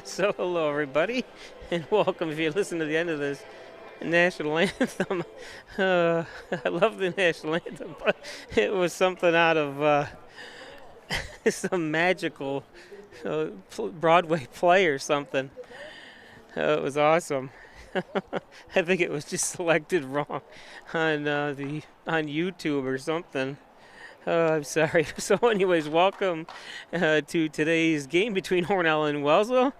So hello everybody, and welcome if you listen to the end of this national anthem. Uh, I love the national anthem, but it was something out of some magical Broadway play or something. It was awesome. I think it was just selected wrong on YouTube or something. I'm sorry. So, anyways, welcome to today's game between Hornell and Wellsville.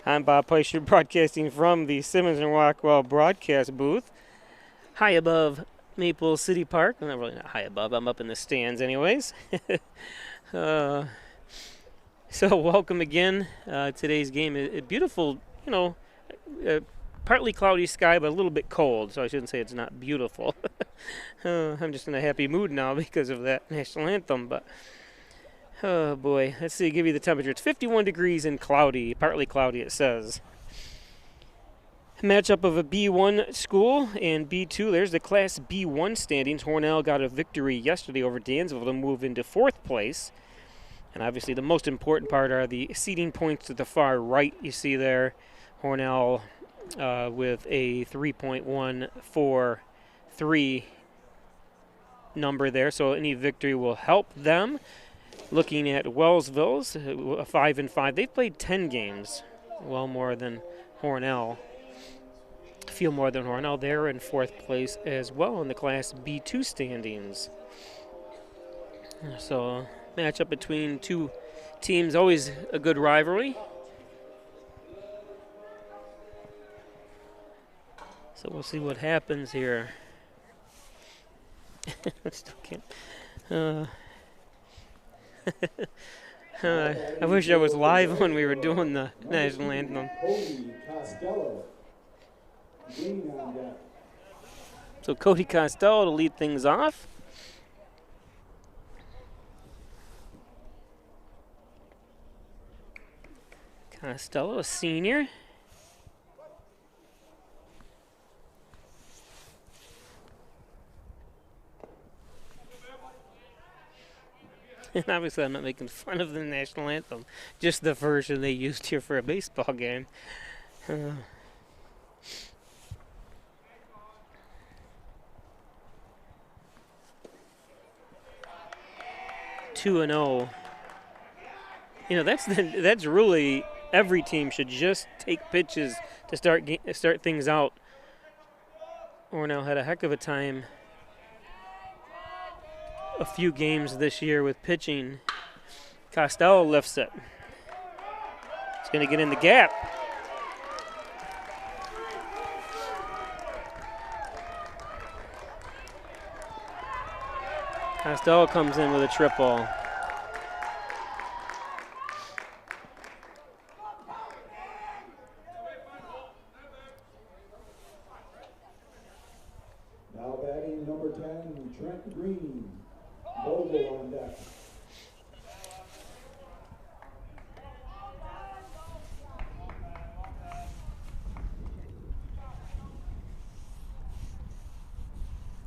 I'm Bob Pleasure, broadcasting from the Simmons and Rockwell broadcast booth, high above Maple City Park. Well, not really, not high above. I'm up in the stands, anyways. uh, so, welcome again. Today's game is beautiful. Uh, partly cloudy sky, but a little bit cold. So I shouldn't say it's not beautiful. I'm just in a happy mood now because of that national anthem. But oh boy, let's see. Give you the temperature. It's 51 degrees and cloudy, partly cloudy. It says. Matchup of a B1 school and B2. There's the Class B1 standings. Hornell got a victory yesterday over Dansville to move into fourth place. And obviously, the most important part are the seeding points to the far right. You see there, Hornell with a 3.143 number there. So any victory will help them. Looking at Wellsville's, 5-5. They've played 10 games, well more than Hornell. Feel more than Hornell. They're in fourth place as well in the Class B2 standings. So matchup between two teams, always a good rivalry. So we'll see what happens here. Still can't. I wish I was live when we were doing the national anthem. So Cody Costello to lead things off. Costello, a senior. And obviously I'm not making fun of the national anthem, just the version they used here for a baseball game. 2-0. You know, that's really every team should just take pitches to start things out. Hornell had a heck of a time a few games this year with pitching. Costello lifts it. It's going to get in the gap. Costello comes in with a triple. Now batting number 10, Trent Green. Vogel on deck.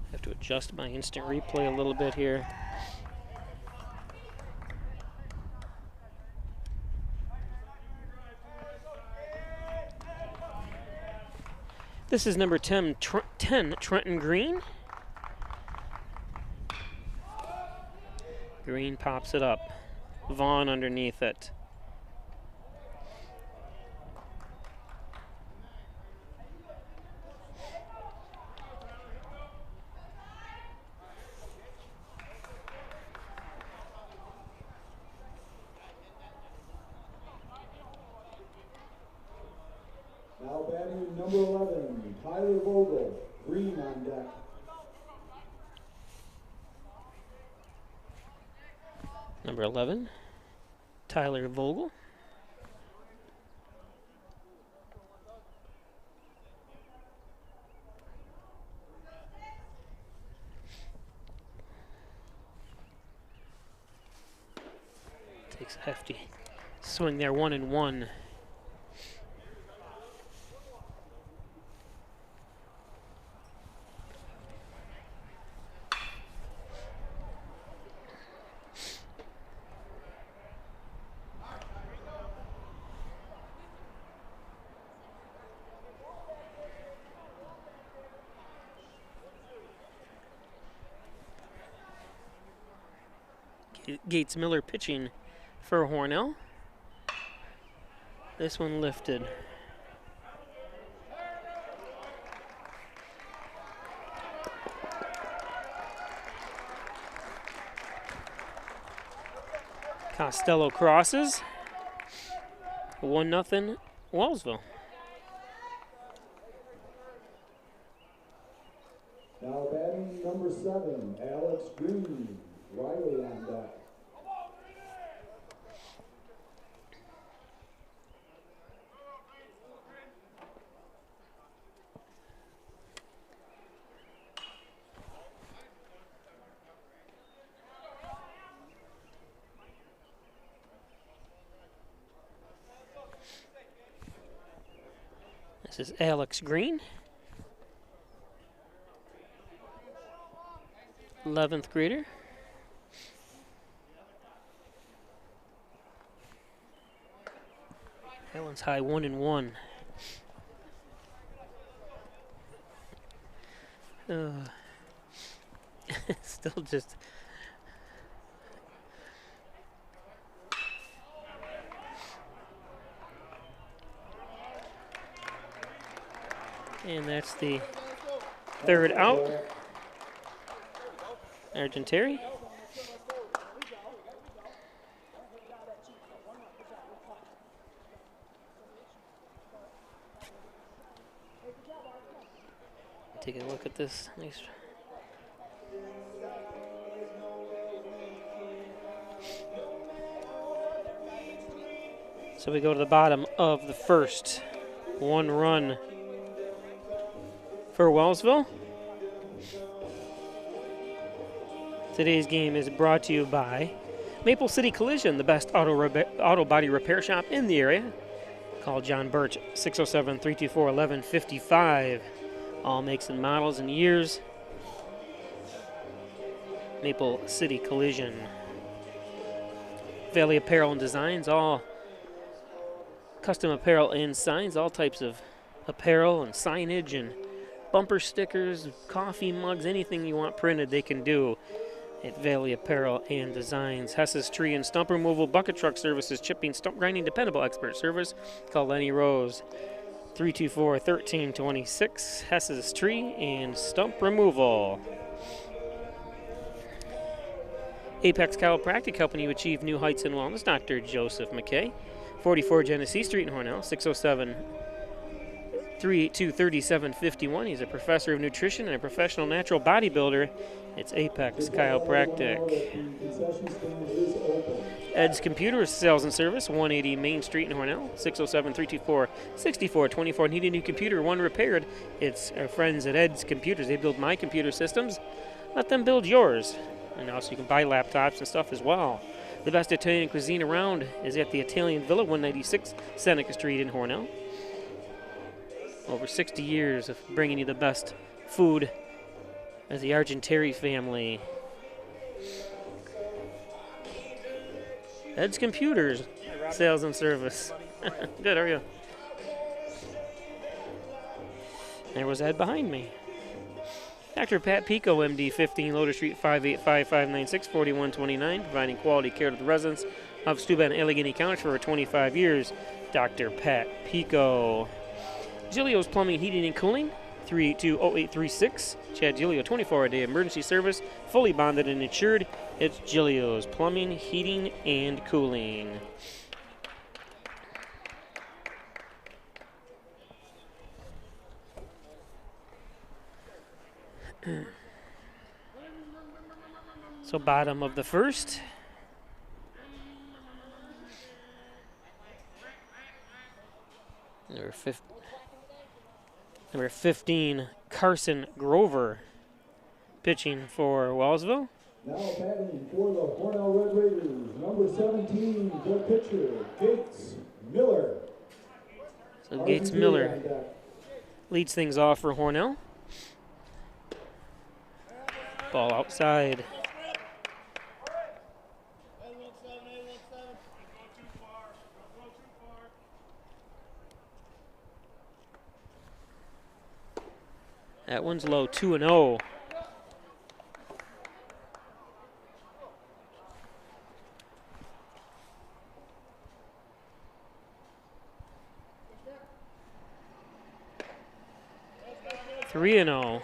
I have to adjust my instant replay a little bit here. This is number 10, Trenton Green. Green pops it up. Vaughn underneath it. Now batting number 11, Tyler Vogel. Green on deck. Number 11, Tyler Vogel. Takes a hefty swing there, 1-1. Gates Miller pitching for Hornell. This one lifted. Costello crosses. 1-0 Wellsville. Now batting number 7, Alex Green. Riley on deck. This is Alex Green, 11th grader. That one's high, 1-1. Still just. And that's the third out. Argenteri. Take a look at this. Nice. So we go to the bottom of the first. 1 run for Wellsville. Today's game is brought to you by Maple City Collision, the best auto body repair shop in the area. Call John Birch, 607-324-1155. All makes and models and years. Maple City Collision. Valley Apparel and Designs, all custom apparel and signs, all types of apparel and signage and bumper stickers, coffee mugs, anything you want printed, they can do at Valley Apparel and Designs. Hess's Tree and Stump Removal, Bucket Truck Services, Chipping, Stump Grinding, Dependable Expert Service. Call Lenny Rose, 324-1326. Hess's Tree and Stump Removal. Apex Chiropractic, helping you achieve new heights in wellness. Dr. Joseph McKay, 44 Genesee Street in Hornell, 607-382-3751. He's a professor of nutrition and a professional natural bodybuilder. It's Apex Chiropractic. Ed's Computer Sales and Service, 180 Main Street in Hornell, 607-324-6424. Need a new computer, one repaired? It's our friends at Ed's Computers. They build my computer systems. Let them build yours. And also you can buy laptops and stuff as well. The best Italian cuisine around is at the Italian Villa, 196 Seneca Street in Hornell. Over 60 years of bringing you the best food as the Argenteri family. Ed's Computers, Sales and Service. Good, how are you? There was Ed behind me. Dr. Pat Pico, MD, 15 Loader Street, 585-596-4129, providing quality care to the residents of Steuben and Allegheny County for over 25 years. Dr. Pat Pico. Giglio's Plumbing, Heating, and Cooling, 382-0836. Chad Giglio, 24-a-day emergency service, fully bonded and insured. It's Giglio's Plumbing, Heating, and Cooling. So bottom of the first. Number 15, Carson Grover, pitching for Wellsville. Now batting for the Hornell Red Raiders, number 17, the pitcher, Gates Miller. So Gates Miller leads things off for Hornell. Ball outside. That one's low, 2-0. 3-0.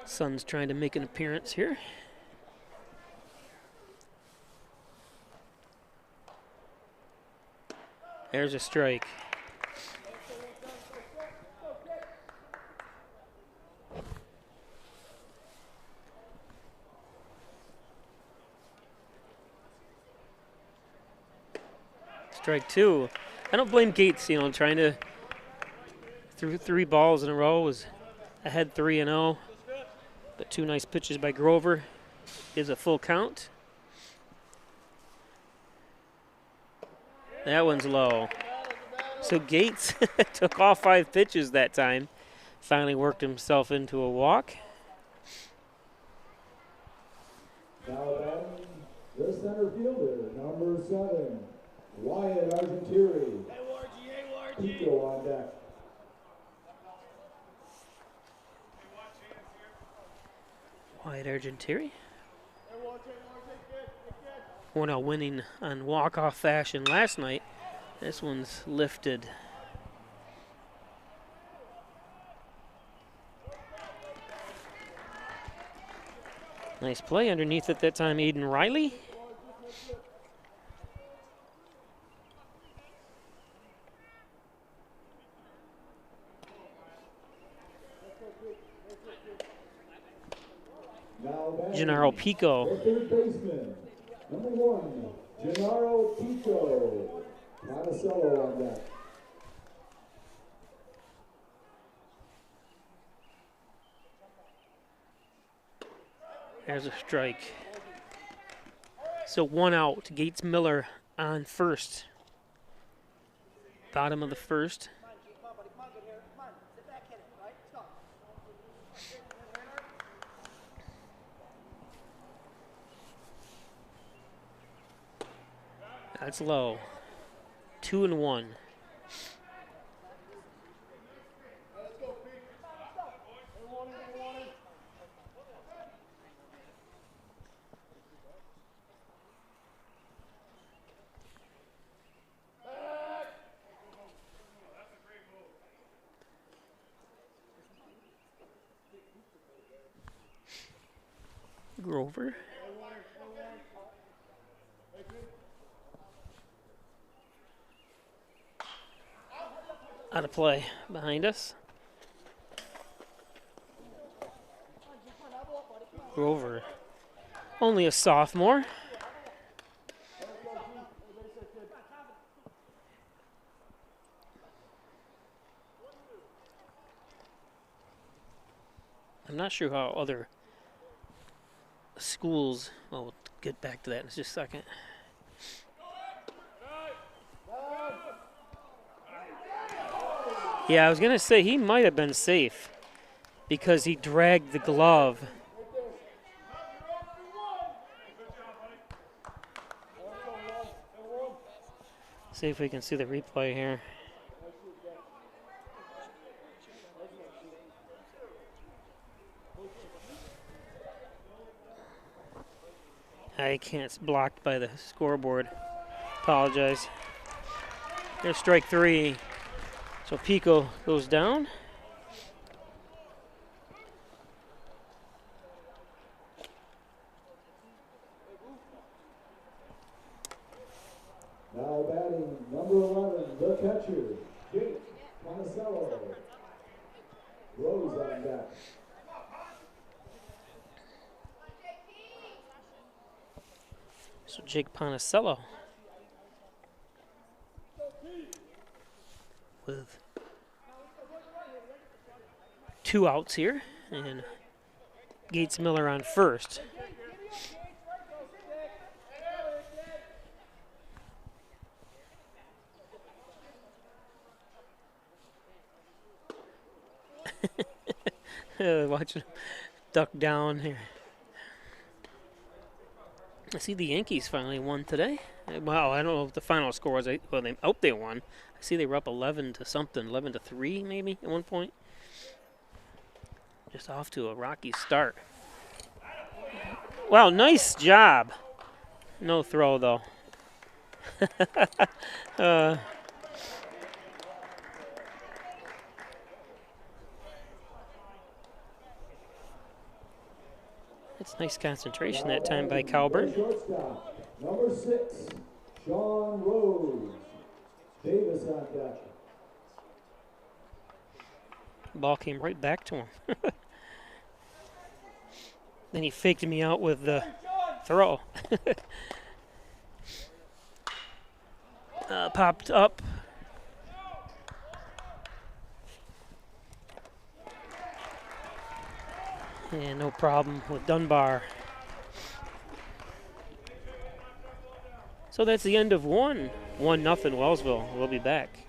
Sun's trying to make an appearance here. There's a strike. Strike 2. I don't blame Gates, trying to through 3 balls in a row, was ahead 3-0. But 2 nice pitches by Grover is a full count. That one's low. So Gates took all 5 pitches that time. Finally worked himself into a walk. Now batting the center fielder, number 7, Wyatt Argentieri. Pico on deck. Wyatt Argentieri. Hornell winning on walk-off fashion last night. This one's lifted. Nice play underneath at that time, Aiden Riley. Gennaro Pico. The third baseman, number 1, Gennaro Pico. Monticello on deck. There's a strike. So 1 out. Gates Miller on first. Bottom of the first. That's low. 2-1. Grover. Out of play behind us. Grover, only a sophomore. I'm not sure how other schools, well, we'll get back to that in just a second. Yeah, I was going to say he might have been safe because he dragged the glove. See if we can see the replay here. I can't, it's blocked by the scoreboard. Apologize. There's strike 3. So Pico goes down. Now batting number 11, the catcher, Jake Monticello. Rose on deck. So Jake Ponticello with 2 outs here, and Gates Miller on first. Watch him duck down here. I see the Yankees finally won today. Wow, I don't know what the final score was. Well, they won. I see they were up 11 to something, 11 to 3 maybe at one point. Just off to a rocky start. Wow, nice job. No throw though. That's nice concentration that time by The Calburn. shortstop, number 6, Sean Rose. Davis on deck. Ball came right back to him. Then he faked me out with the throw. Popped up. And no problem with Dunbar. So that's the end of one. 1-0 Wellsville. We'll be back.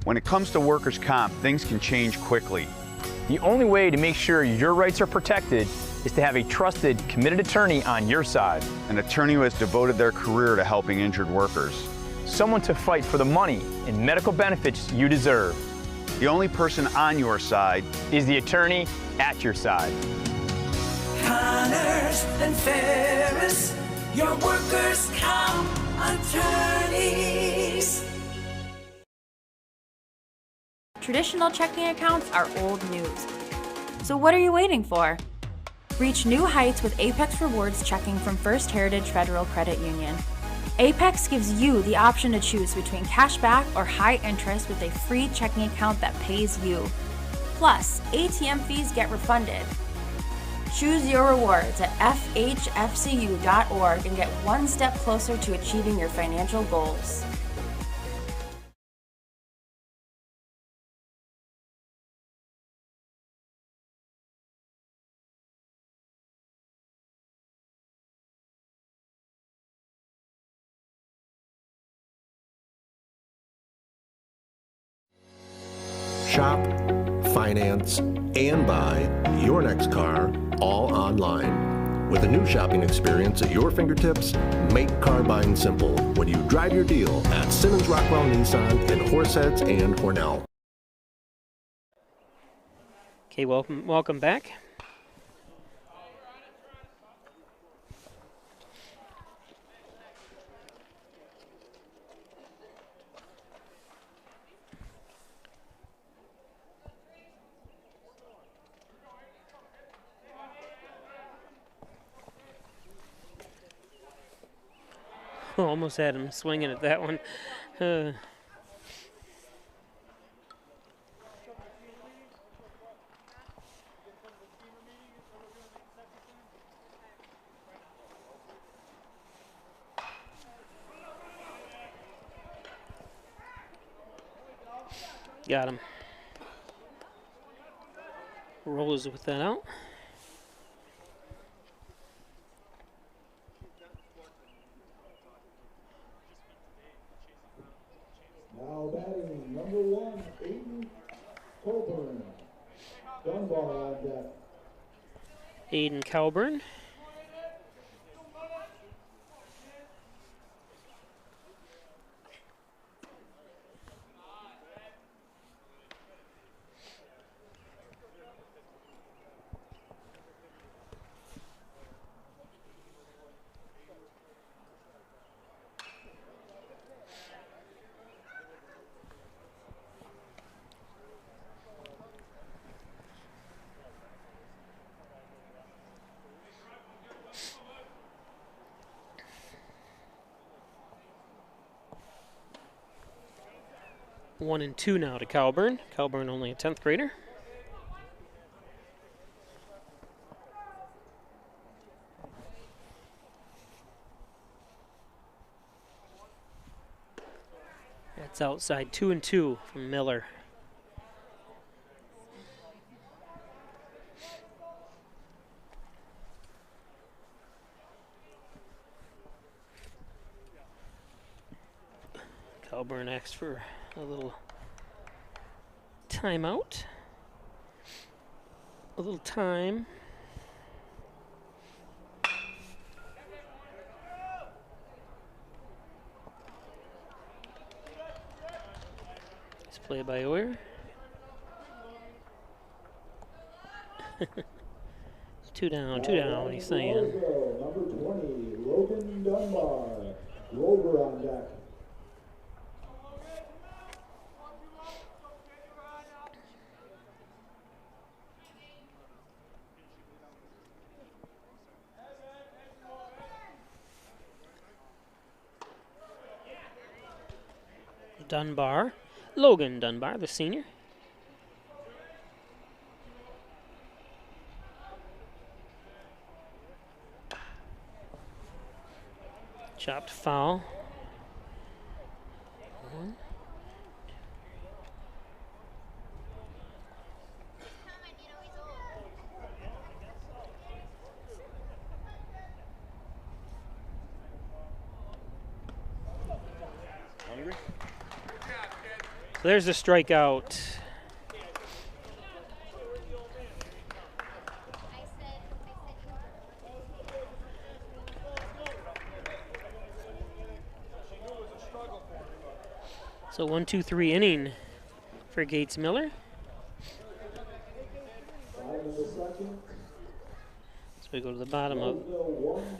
When it comes to workers' comp, things can change quickly. The only way to make sure your rights are protected is to have a trusted, committed attorney on your side. An attorney who has devoted their career to helping injured workers. Someone to fight for the money and medical benefits you deserve. The only person on your side is the attorney at your side. Connors and Ferris, your workers' comp attorneys. Traditional checking accounts are old news. So what are you waiting for? Reach new heights with Apex Rewards checking from First Heritage Federal Credit Union. Apex gives you the option to choose between cashback or high interest with a free checking account that pays you. Plus, ATM fees get refunded. Choose your rewards at fhfcu.org and get one step closer to achieving your financial goals. Shop, finance, and buy your next car all online. With a new shopping experience at your fingertips, make car buying simple when you drive your deal at Simmons Rockwell Nissan in Horseheads and Hornell. Okay, welcome back. Almost had him swinging at that one. Got him. Rolls with that out. Now batting number 1, Aiden Colburn. Dunbar on deck. Aiden Calburn. One and two now to Calburn. Calburn only a 10th grader. That's outside 2-2 from Miller. Shelburne asked for a little timeout. A little time. It's played by Oyer. Two down, he's saying. Wellsville, number 20, Logan Dunbar. Grover on deck. Dunbar, Logan Dunbar, the senior. Chopped foul. Hungry? So there's the strikeout. So 1-2-3 inning for Gates Miller. Bottom of the second. So we go to the bottom of Wellsville 1,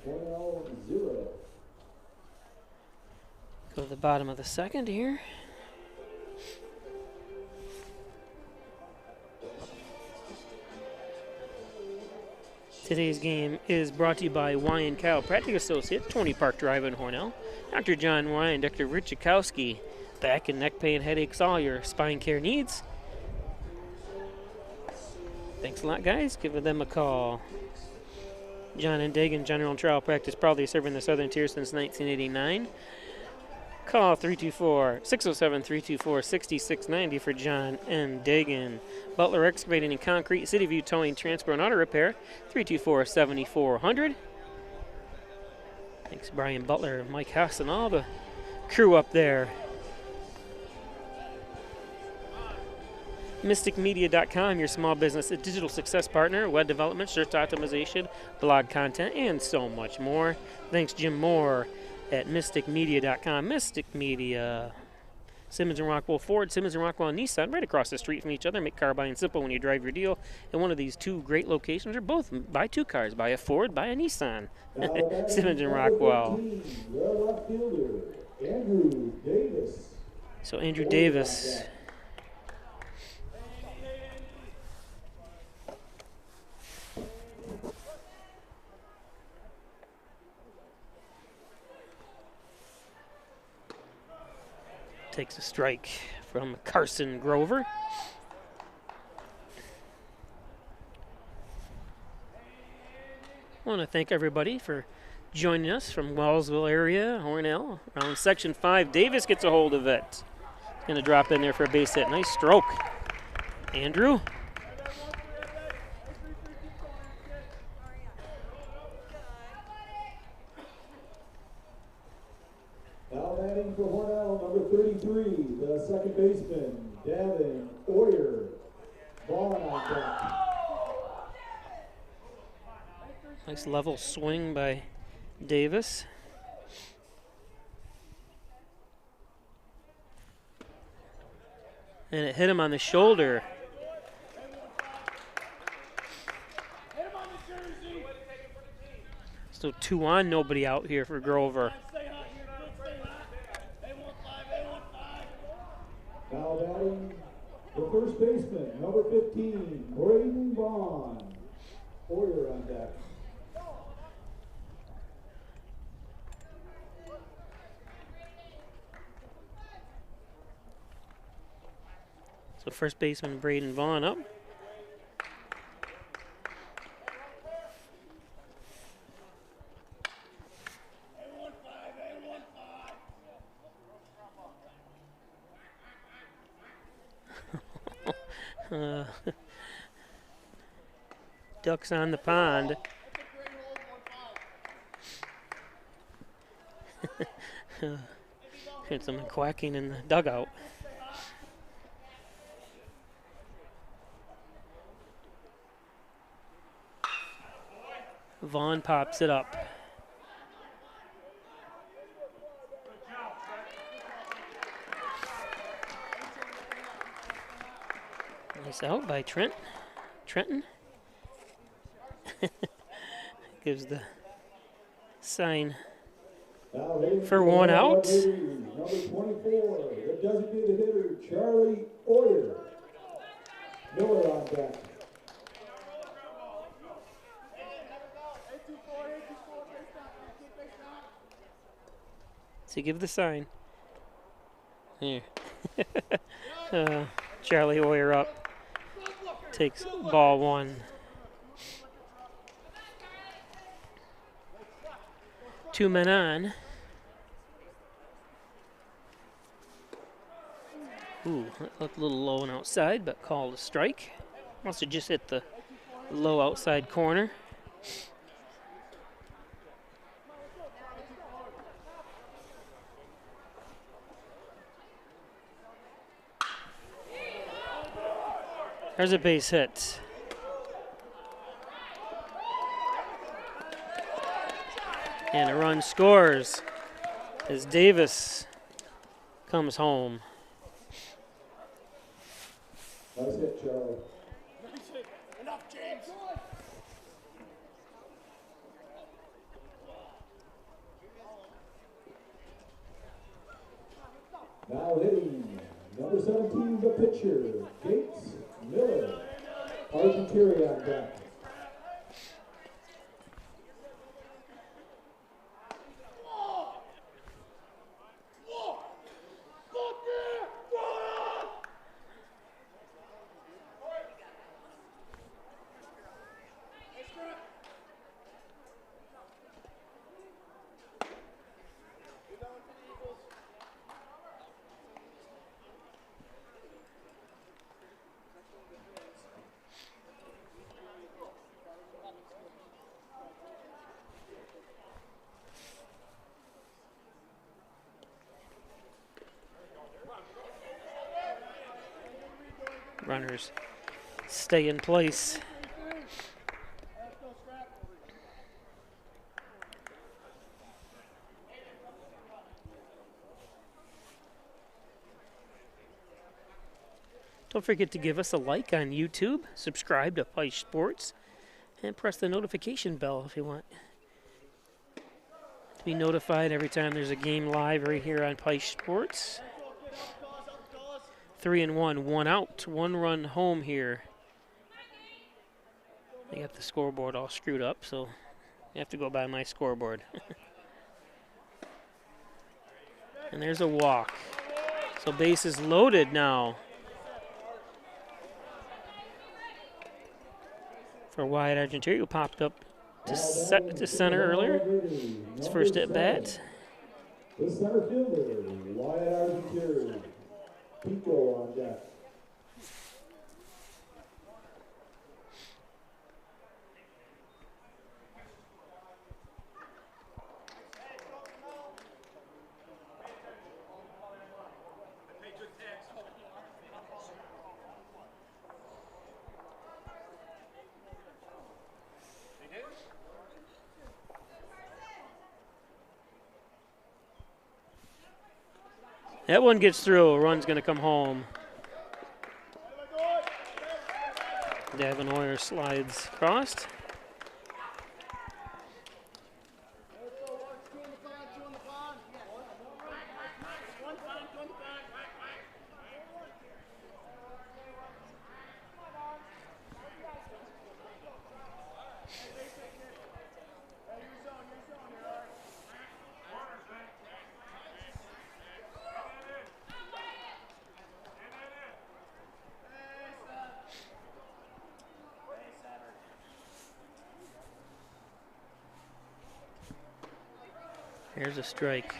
Hornell 0. go to the bottom of the second here. Today's game is brought to you by Wyan Chiropractic Associates, 20 Park Drive in Hornell. Dr. John Wyan, Dr. Rich Chakowski, back and neck pain, headaches, all your spine care needs. Thanks a lot, guys. Give them a call. John and Dagan General and Trial Practice, proudly serving the Southern Tier since 1989. Call 324-607-324-6690 for John and Dagan. Butler Excavating and Concrete, City View Towing, Transport and Auto Repair, 324-7400. Thanks, Brian Butler, Mike Haas, and all the crew up there. MysticMedia.com, your small business, a digital success partner, web development, search optimization, blog content, and so much more. Thanks, Jim Moore at MysticMedia.com. Mystic Media. Simmons and Rockwell Ford, Simmons and Rockwell Nissan, right across the street from each other. Make car buying simple when you drive your deal. And one of these two great locations, or both, buy two cars. Buy a Ford, buy a Nissan. Simmons and Rockwell. 15, the left fielder, Andrew Davis. So Andrew Davis. Takes a strike from Carson Grover. I want to thank everybody for joining us from Wellsville area, Hornell, around Section 5. Davis gets a hold of it. He's going to drop in there for a base hit. Nice stroke. Andrew. Now batting for Hornell, number 33, the second baseman, Davin Oyer. Ball on deck. Nice level swing by Davis. And it hit him on the shoulder. So 2 on, nobody out here for Grover. Now batting the first baseman, number 15, Braden Vaughn. Oyer on deck. So first baseman Braden Vaughn up. Ducks on the pond. Heard someone quacking in the dugout. Vaughn pops it up. Nice out by Trenton. Gives the sign for one out. Number 24, the designated hitter, Charlie Oyer. Miller on deck. So give the sign. Here. Charlie Oyer up. Takes ball one. 2 men on. Ooh, that looked a little low and outside, but called a strike. Must have just hit the low outside corner. There's a base hit. And a run scores as Davis comes home. Nice hit, Charlie. Enough, James. Now hitting number 17, the pitcher, Gates Miller. Argenteri on deck. Runners stay in place. Don't forget to give us a like on YouTube, subscribe to Peisch Sports, and press the notification bell if you want to be notified every time there's a game live right here on Peisch Sports. 3-1, 1 out, 1 run home here. They got the scoreboard all screwed up, so you have to go by my scoreboard. And there's a walk. So base is loaded now for Wyatt Argenteri, who popped up to center earlier. His first at bat. The center fielder, Wyatt Argenteri. Pico on deck. That one gets through. A run's going to come home. Davin Oyer slides across. Here's a strike.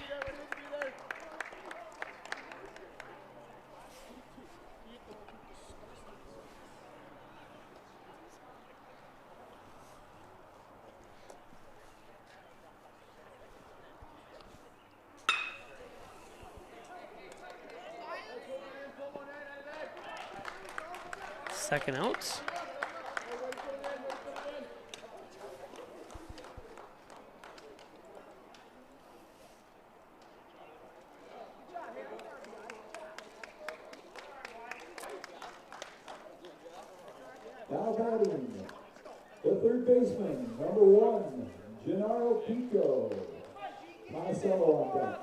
Second out. Now batting, the third baseman, number 1, Gennaro Pico. Monticello on deck.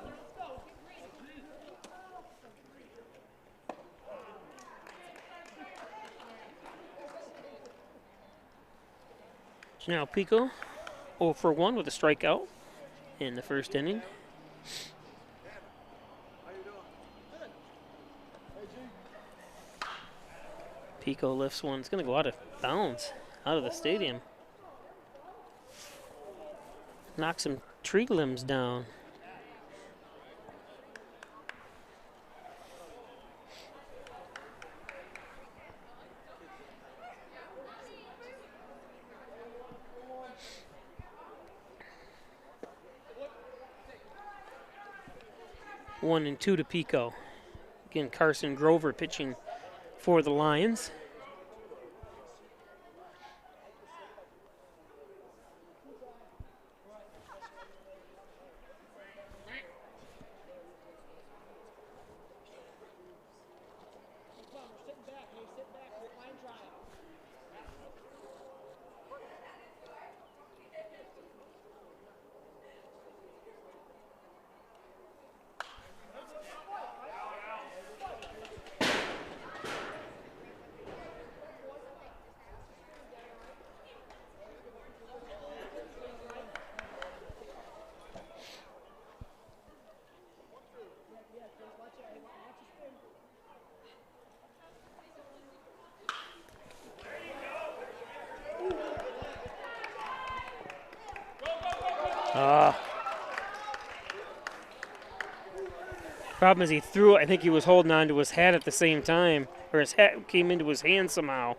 Now Pico 0 for 1 with a strikeout in the first inning. Pico lifts one. It's going to go out of bounds, out of the stadium. Knock some tree limbs down. One and two to Pico. Again, Carson Grover pitching for the Lions. Problem is he threw it. I think he was holding on to his hat at the same time, or his hat came into his hand somehow.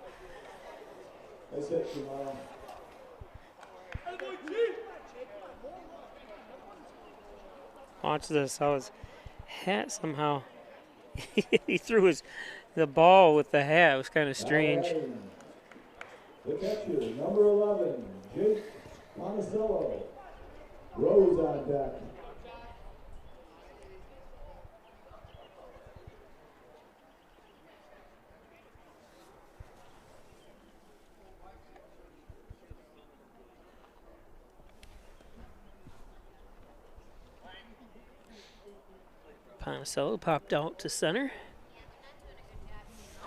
Nice hit, Jamal. Watch this, how his hat somehow, he threw the ball with the hat. It was kind of strange. The catcher, number 11, Jake Monticello. Rose on deck. Monticello popped out to center.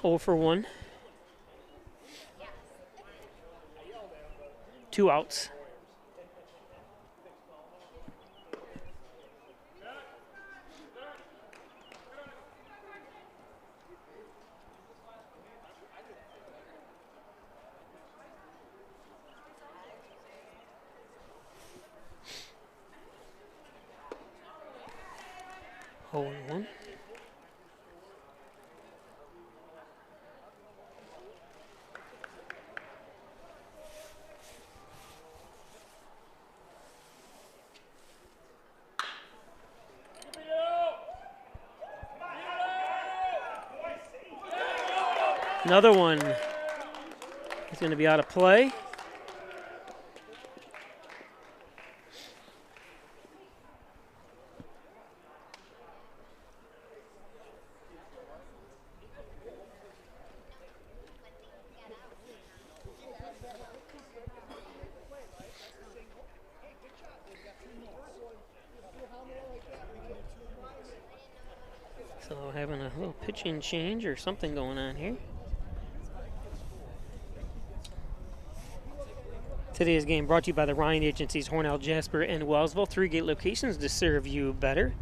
0 for 1. 2 outs. Oh, and 1. Another one. He's going to be out of play. So having a little pitching change or something going on here. Today's game brought to you by the Ryan Agencies, Hornell, Jasper, and Wellsville. 3 gate locations to serve you better.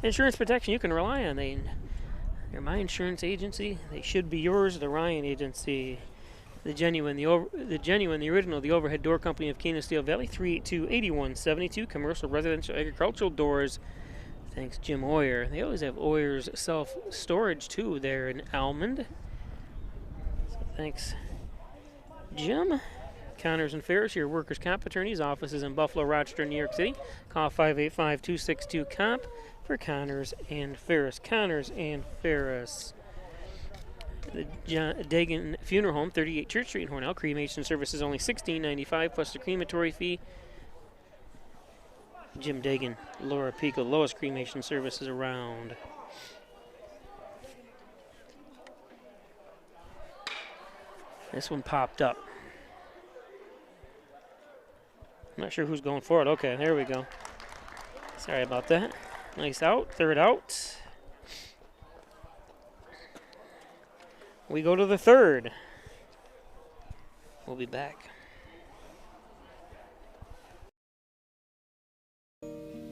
Insurance protection you can rely on. They're my insurance agency. They should be yours. The Ryan Agency, the genuine, the original, the overhead door company of Canisteel Valley. 382-8172. Commercial, residential, agricultural doors. Thanks, Jim Oyer. They always have Oyer's self-storage too there in Almond. So thanks, Jim. Connors and Ferris, your workers' comp attorneys. Offices in Buffalo, Rochester, New York City. Call 585-262-COMP for Connors and Ferris. Connors and Ferris. The Dagan Funeral Home, 38 Church Street in Hornell. Cremation service is only $16.95 plus the crematory fee. Jim Dagan, Laura Pico, lowest cremation services around. This one popped up. I'm not sure who's going for it. Okay, there we go. Sorry about that. Nice out, third out. We go to the third. We'll be back.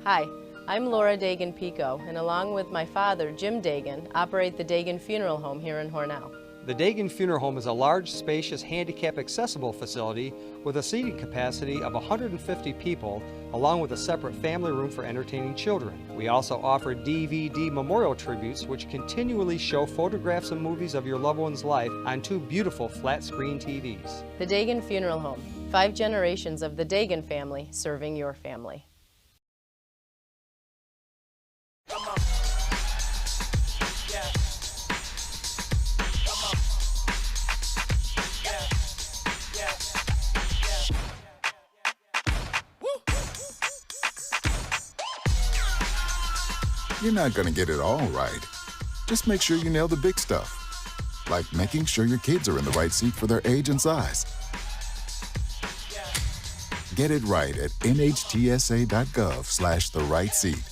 Hi, I'm Laura Dagan Pico, and along with my father, Jim Dagan, operate the Dagan Funeral Home here in Hornell. The Dagan Funeral Home is a large, spacious, handicap-accessible facility with a seating capacity of 150 people, along with a separate family room for entertaining children. We also offer DVD memorial tributes, which continually show photographs and movies of your loved one's life on 2 beautiful flat-screen TVs. The Dagan Funeral Home, 5 generations of the Dagan family serving your family. You're not going to get it all right. Just make sure you nail the big stuff, like making sure your kids are in the right seat for their age and size. Get it right at nhtsa.gov/the-right-seat.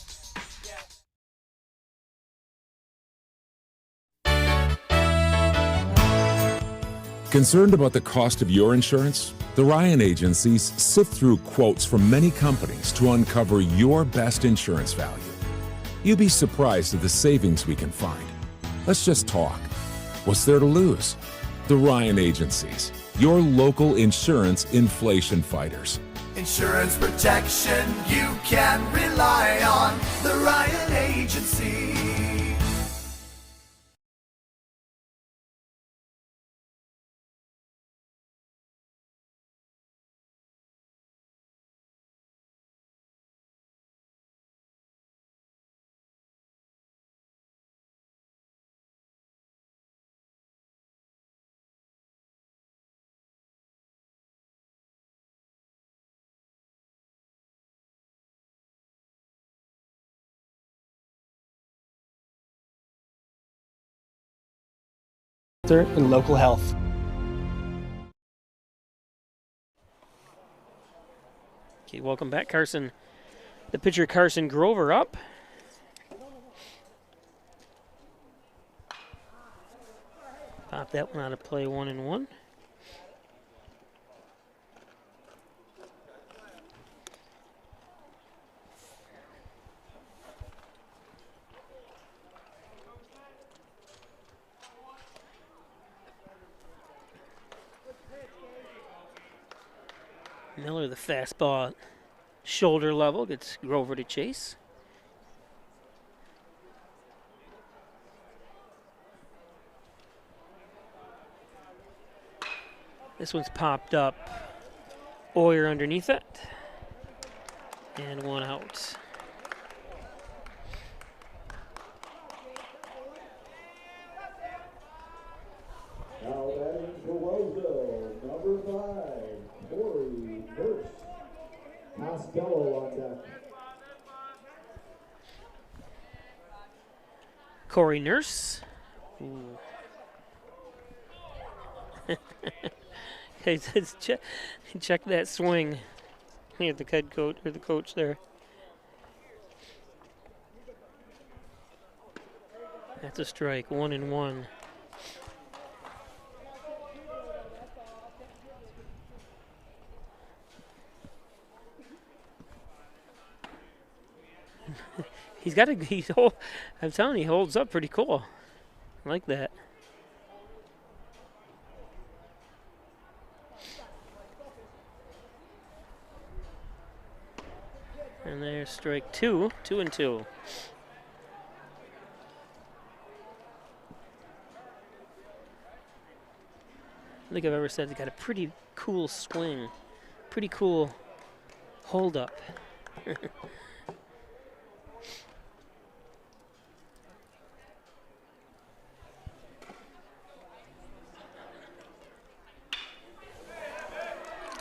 Concerned about the cost of your insurance? The Ryan agencies sift through quotes from many companies to uncover your best insurance value. You'd be surprised at the savings we can find. Let's just talk. What's there to lose? The Ryan agencies, your local insurance inflation fighters. Insurance protection you can rely on. The Ryan Agency. In local health. Okay, welcome back, Carson. The pitcher, Carson Grover, up. Pop that one out of play, 1-1. Miller, the fastball at shoulder level, gets Grover to chase. This one's popped up. Oyer underneath it. And one out. Now batting for Wellsville, number 5, Corey Nurse. Costello on deck. Corey Nurse. Ooh. Hey, check that swing. Here, the head coach or the coach there. That's a strike. 1-1. He's got a. I'm telling you, he holds up pretty cool. I like that. And there's strike 2. 2-2. I don't think I've ever said he's got a pretty cool swing. Pretty cool hold up.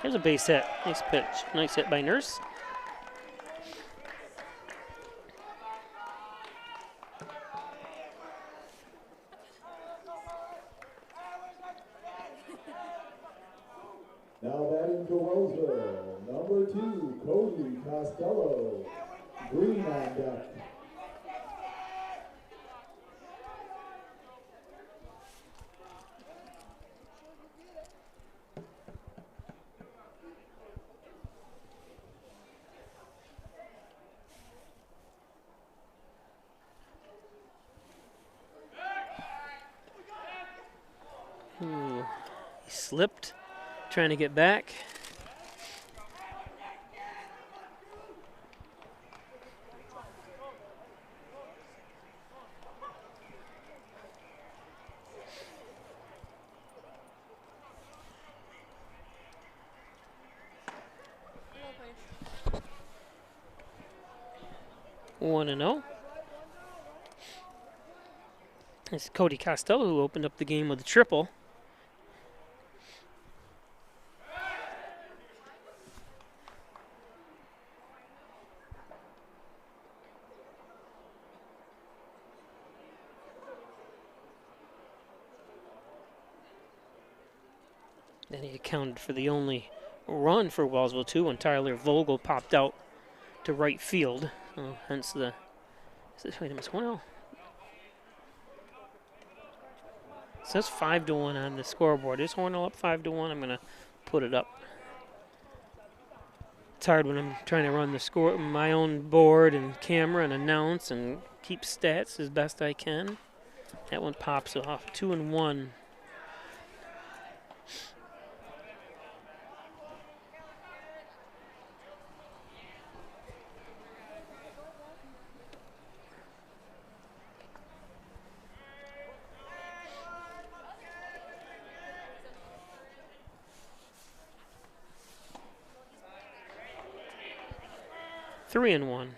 Here's a base hit. Nice pitch. Nice hit by Nurse. Now batting for Wellsville, number 2, Cody Costello. Green on deck. Ooh, he slipped, trying to get back. One and 0. It's Cody Costello who opened up the game with a triple. Then he accounted for the only run for Wellsville, too, when Tyler Vogel popped out to right field. Hence the. Wait a minute, Hornell. It says 5-1 on the scoreboard. Is Hornell up 5-1? I'm going to put it up. It's hard when I'm trying to run the score, my own board and camera and announce and keep stats as best I can. That one pops off. 2-1. Three and 1.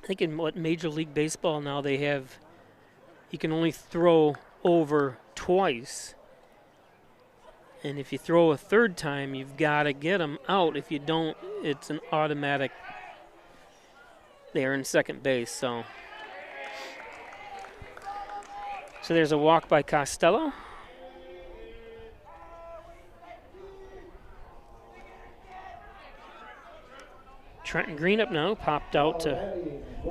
I think in Major League Baseball now they have, you can only throw over twice. And if you throw a third time, you've got to get them out. If you don't, it's an automatic. They're in second base, so there's a walk by Costello. Trenton Green up now, popped out to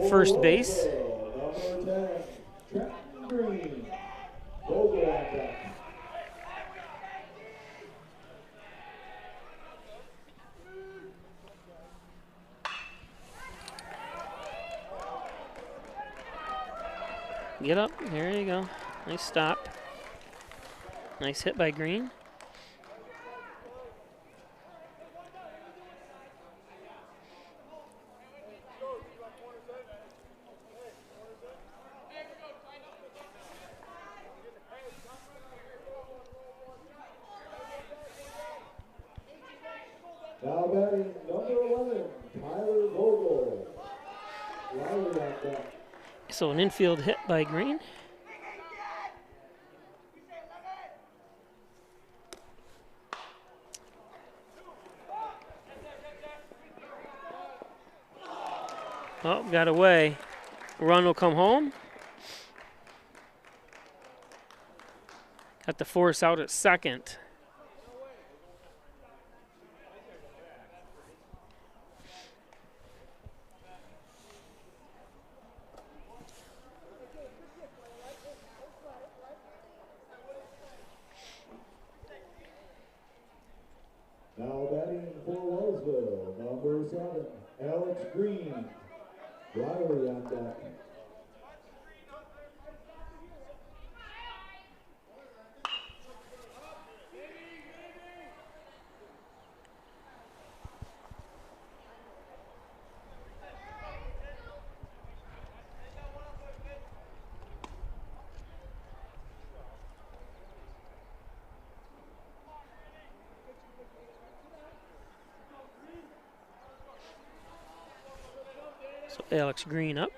first base. Number 10, Trenton Green. Vogel on deck. Get up, there you go. Nice stop. Nice hit by Green. Now batting number 11, Tyler Vogel. Riley on deck. So an infield hit by Green. Oh, got away. Run will come home. Got the force out at second. Now batting for Wellsville, number 7, Alex Green. Riley on deck. So Alex Green up.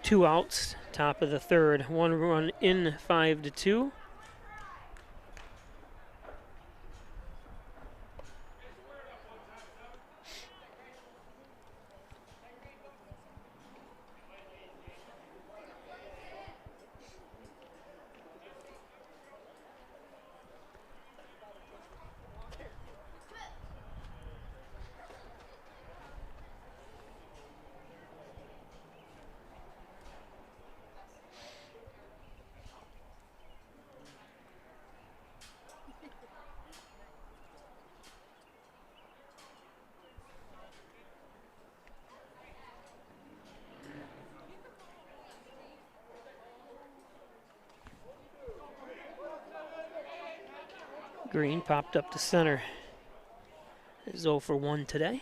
Two outs, top of the third. One run in, 5-2. Green popped up to center. Is 0 for 1 today.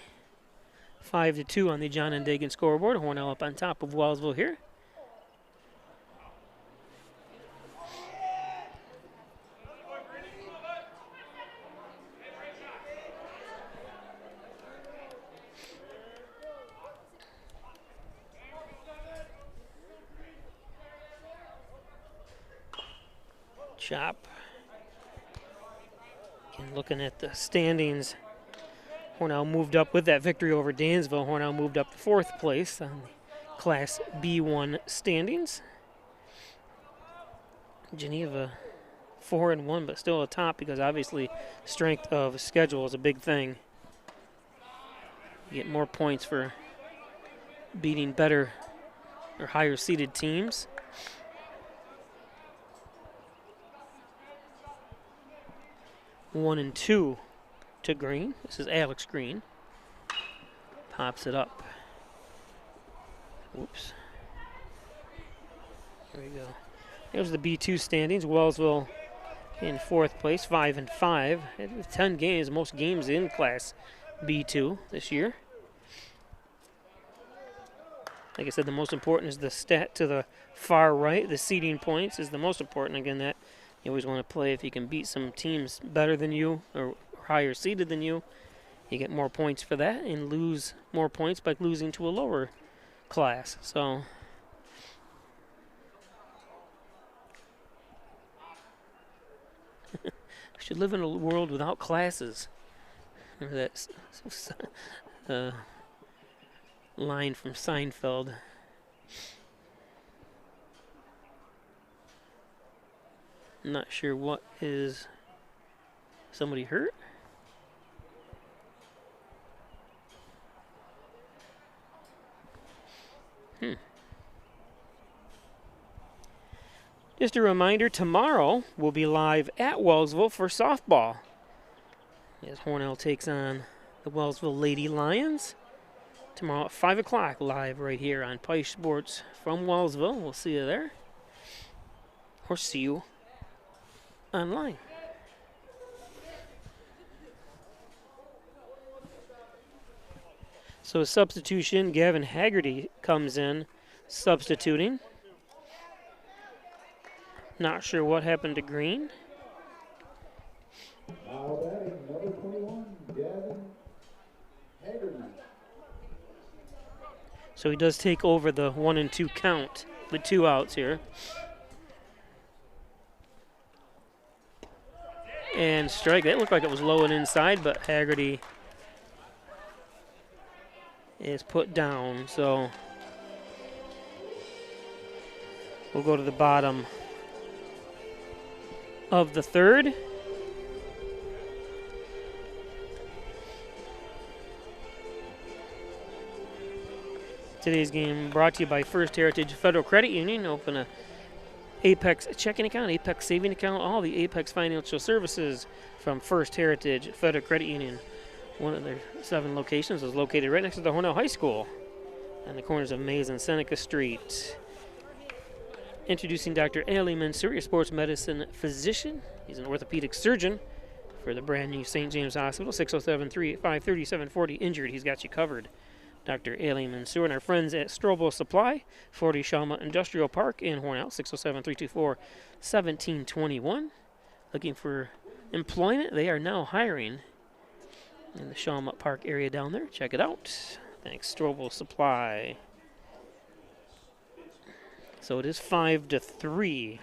5-2 on the John and Dagan scoreboard. Hornell up on top of Wellsville here. Chop. And looking at the standings, Hornell moved up with that victory over Dansville. Hornell moved up to 4th place on the Class B1 standings. Geneva 4-1, but still atop because obviously strength of schedule is a big thing. You get more points for beating better or higher seeded teams. 1-2 to Green. This is Alex Green. Pops it up. Oops. There we go. There's the B2 standings. Wellsville in 4th place, 5-5. 10 games, most games in Class B2 this year. Like I said, the most important is the stat to the far right. The seeding points is the most important. Again, that you always want to play if you can beat some teams better than you or higher seeded than you. You get more points for that and lose more points by losing to a lower class. So we should live in a world without classes. Remember that line from Seinfeld. I'm not sure what is. Somebody hurt? Just a reminder, tomorrow we'll be live at Wellsville for softball. As Hornell takes on the Wellsville Lady Lions. Tomorrow at 5 o'clock, live right here on Pike Sports from Wellsville. We'll see you there. Or see you online. So a substitution, Gavin Haggerty comes in substituting. Not sure what happened to Green. Now batting number 21, Gavin Haggerty. So he does take over the 1-2 count with 2 outs here. And strike. That looked like it was low and inside, but Haggerty is put down. So we'll go to the bottom of the third. Today's game brought to you by First Heritage Federal Credit Union. Open a Apex checking account, Apex saving account, all the Apex financial services from First Heritage Federal Credit Union. One of their 7 locations is located right next to the Hornell High School on the corners of Mays and Seneca Street. Introducing Dr. Ali Mansour, your sports medicine physician. He's an orthopedic surgeon for the brand new St. James Hospital, 607-385-3740. Injured, he's got you covered. Dr. Ali Mansour and our friends at Strobel Supply, 40 Shalma Industrial Park in Hornell, 607-324-1721. Looking for employment. They are now hiring in the Shawmut Park area down there. Check it out. Thanks, Strobel Supply. So it is 5-3.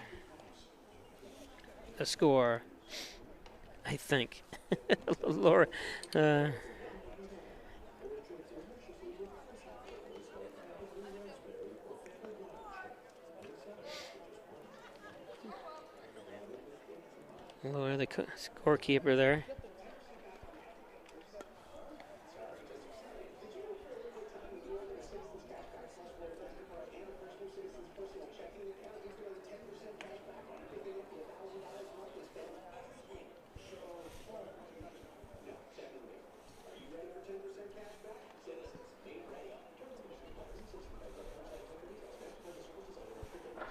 The score, I think. Laura. Laura, the scorekeeper there.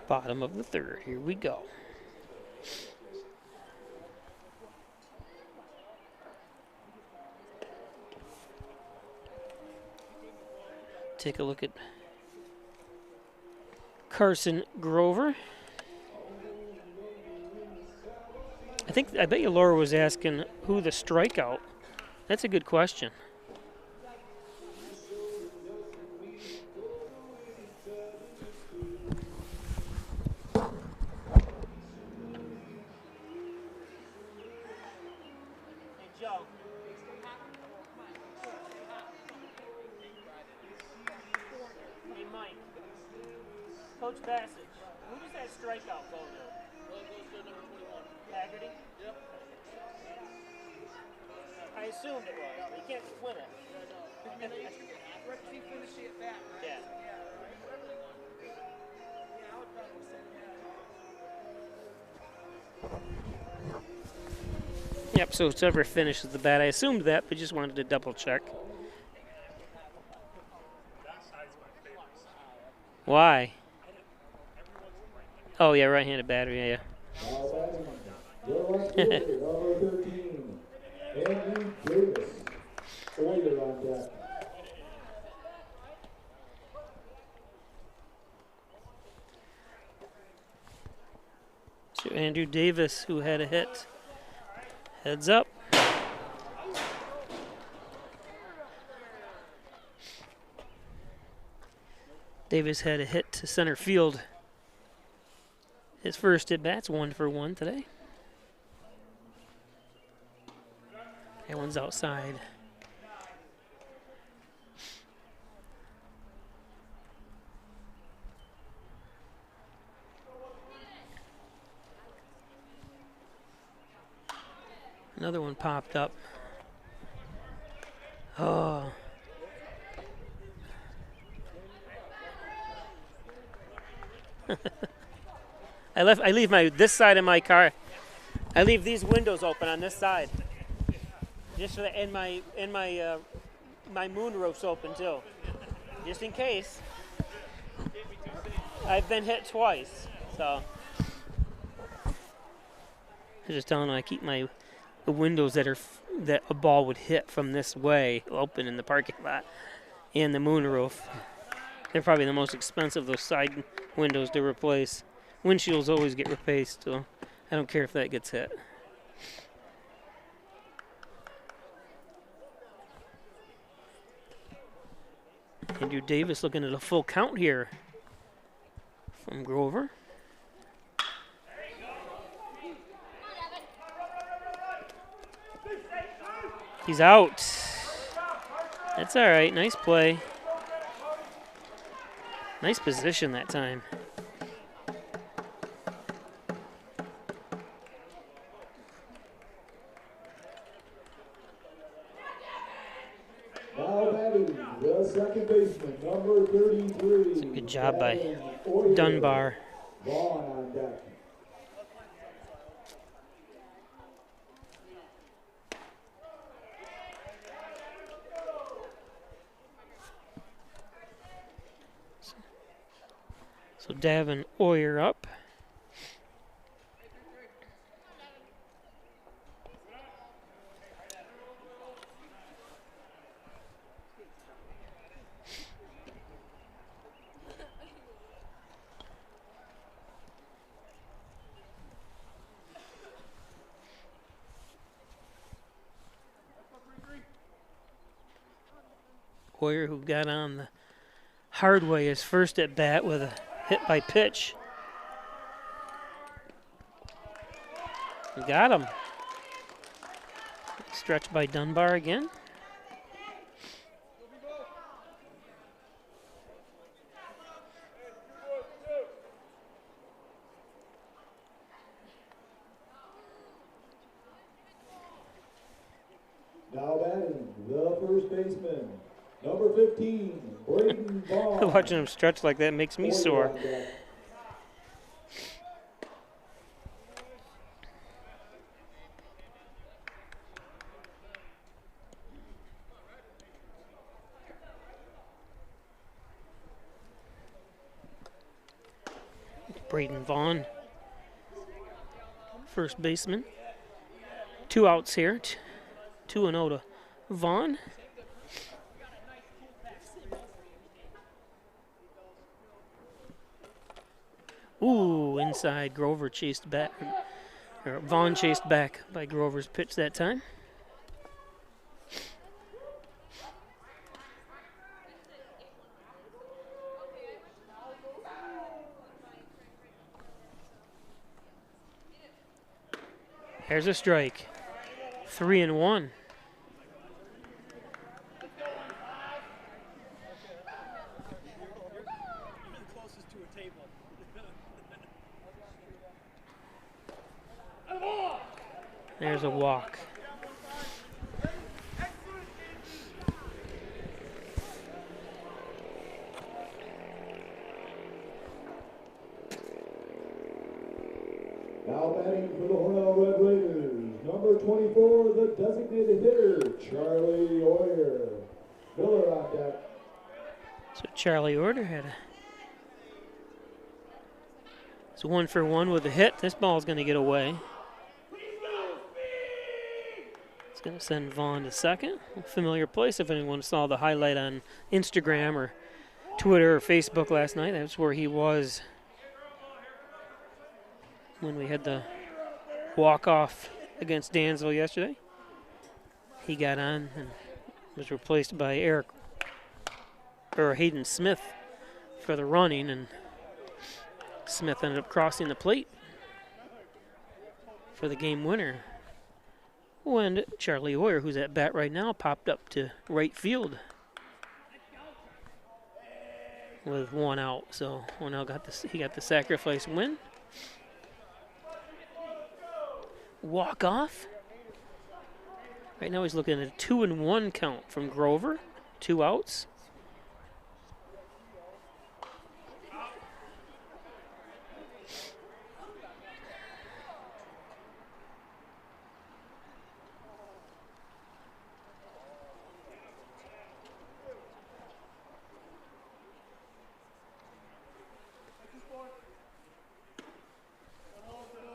Bottom of the third. Here we go. Take a look at Carson Grover. I bet you Laura was asking who the strikeout. That's a good question. Coach Bassage, who does that strikeout go to? Well, it goes to number 21. Haggerty? Yep. I assumed it was. You can't split it. Yeah, no. He finished it back, right? Yeah. I would probably say that. Yep, so whichever finishes the bat. I assumed that, but just wanted to double check. Why? Oh, yeah, right-handed batter, yeah. Number 13, Andrew Davis. Oyer on deck. So Andrew Davis, who had a hit. Heads up. Davis had a hit to center field. His first at bat's 1 for 1 today. That one's outside. Another one popped up. Oh. I leave this side of my car. I leave these windows open on this side, just so that, and my moon roof's open too, just in case. I've been hit twice, so I'm just telling them I keep the windows that a ball would hit from this way open in the parking lot, and the moon roof. They're probably the most expensive, those side windows to replace. Windshields always get replaced, so I don't care if that gets hit. Andrew Davis looking at a full count here from Grover. He's out. That's all right. Nice play. Nice position that time. Now batting, the second baseman, number 33. It's a good job by Dunbar. Vaughn on deck. So Davin Oyer up. Hoyer, who got on the hard way his first at bat with a hit by pitch. Got him. Stretched by Dunbar again. Now batting, the first baseman, number 15, Braden Vaughn. Watching him stretch like that makes me sore. Braden Vaughn, first baseman. 2 outs here. 2-0 to Vaughn. Ooh, inside. Grover chased back. Or Vaughn chased back by Grover's pitch that time. There's a strike. 3-1. There's a walk. Now batting for the Hornell Red Raiders, number 24, the designated hitter, Charlie Hoyer. Miller on deck. So Charlie Hoyer had a... It's 1-for-1 with a hit. This ball's going to get away. It's going to send Vaughn to second. A familiar place if anyone saw the highlight on Instagram or Twitter or Facebook last night. That's where he was when we had the walk-off against Dansville yesterday. He got on and was replaced by Hayden Smith for the running, and Smith ended up crossing the plate for the game winner. When Charlie Hoyer, who's at bat right now, popped up to right field with 1 out. So Hornell got the sacrifice win. Walk off. Right now he's looking at a 2-1 count from Grover. 2 outs.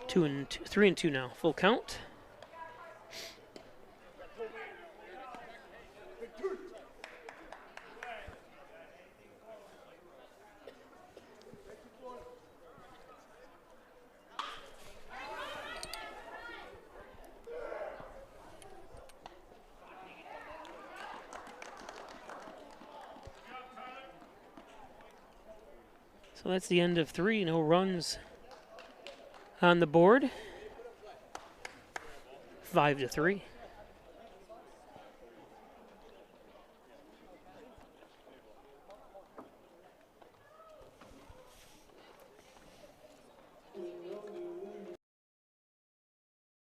Two and two, 3-2 now. Full count. So that's the end of 3. No runs on the board. 5-3.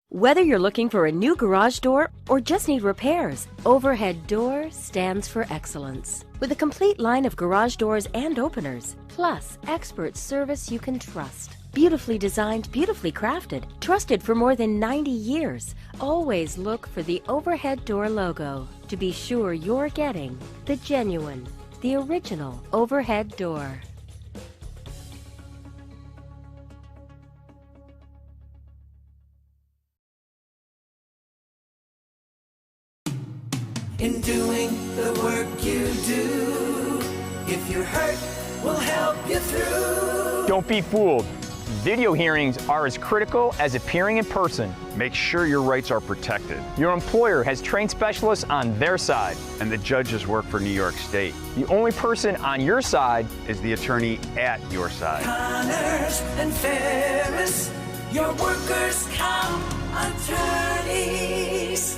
Whether you're looking for a new garage door or just need repairs, Overhead Door stands for excellence. With a complete line of garage doors and openers, plus expert service you can trust. Beautifully designed, beautifully crafted, trusted for more than 90 years. Always look for the Overhead Door logo to be sure you're getting the genuine, the original Overhead Door. In doing the work you do, if you're hurt, we'll help you through. Don't be fooled. Video hearings are as critical as appearing in person. Make sure your rights are protected. Your employer has trained specialists on their side. And the judges work for New York State. The only person on your side is the attorney at your side. Connors and Ferris, your workers' comp attorneys.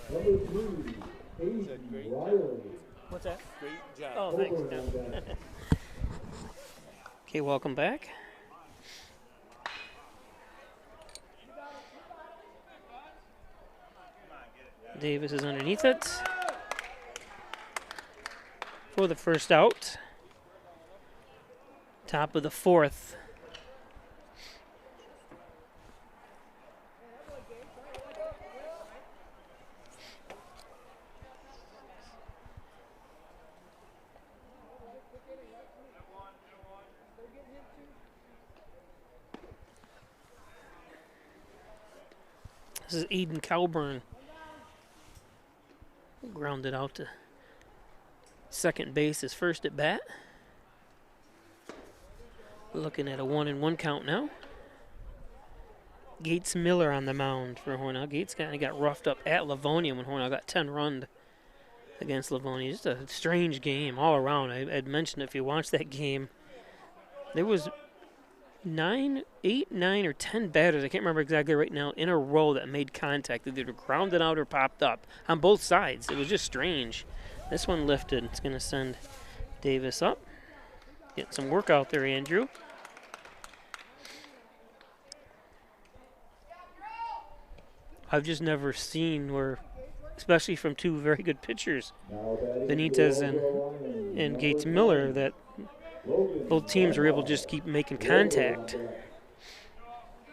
Number 3, Hayden Riley. What's that? Great job. Oh, thanks. Okay, welcome back. Davis is underneath it for the first out. Top of the 4th. This is Aiden Calburn. Grounded out to second base, his first at bat. Looking at a 1-1 count now. Gates Miller on the mound for Hornell. Gates kind of got roughed up at Livonia when Hornell got 10 runned against Livonia. Just a strange game all around. I'd mentioned if you watched that game, there was 8, 9, or 10 batters, I can't remember exactly right now, in a row that made contact, that either grounded out or popped up on both sides. It was just strange. This one lifted. It's going to send Davis up. Get some work out there, Andrew. I've just never seen where, especially from two very good pitchers, Benitez and Gates Miller, that both teams were able to just keep making contact.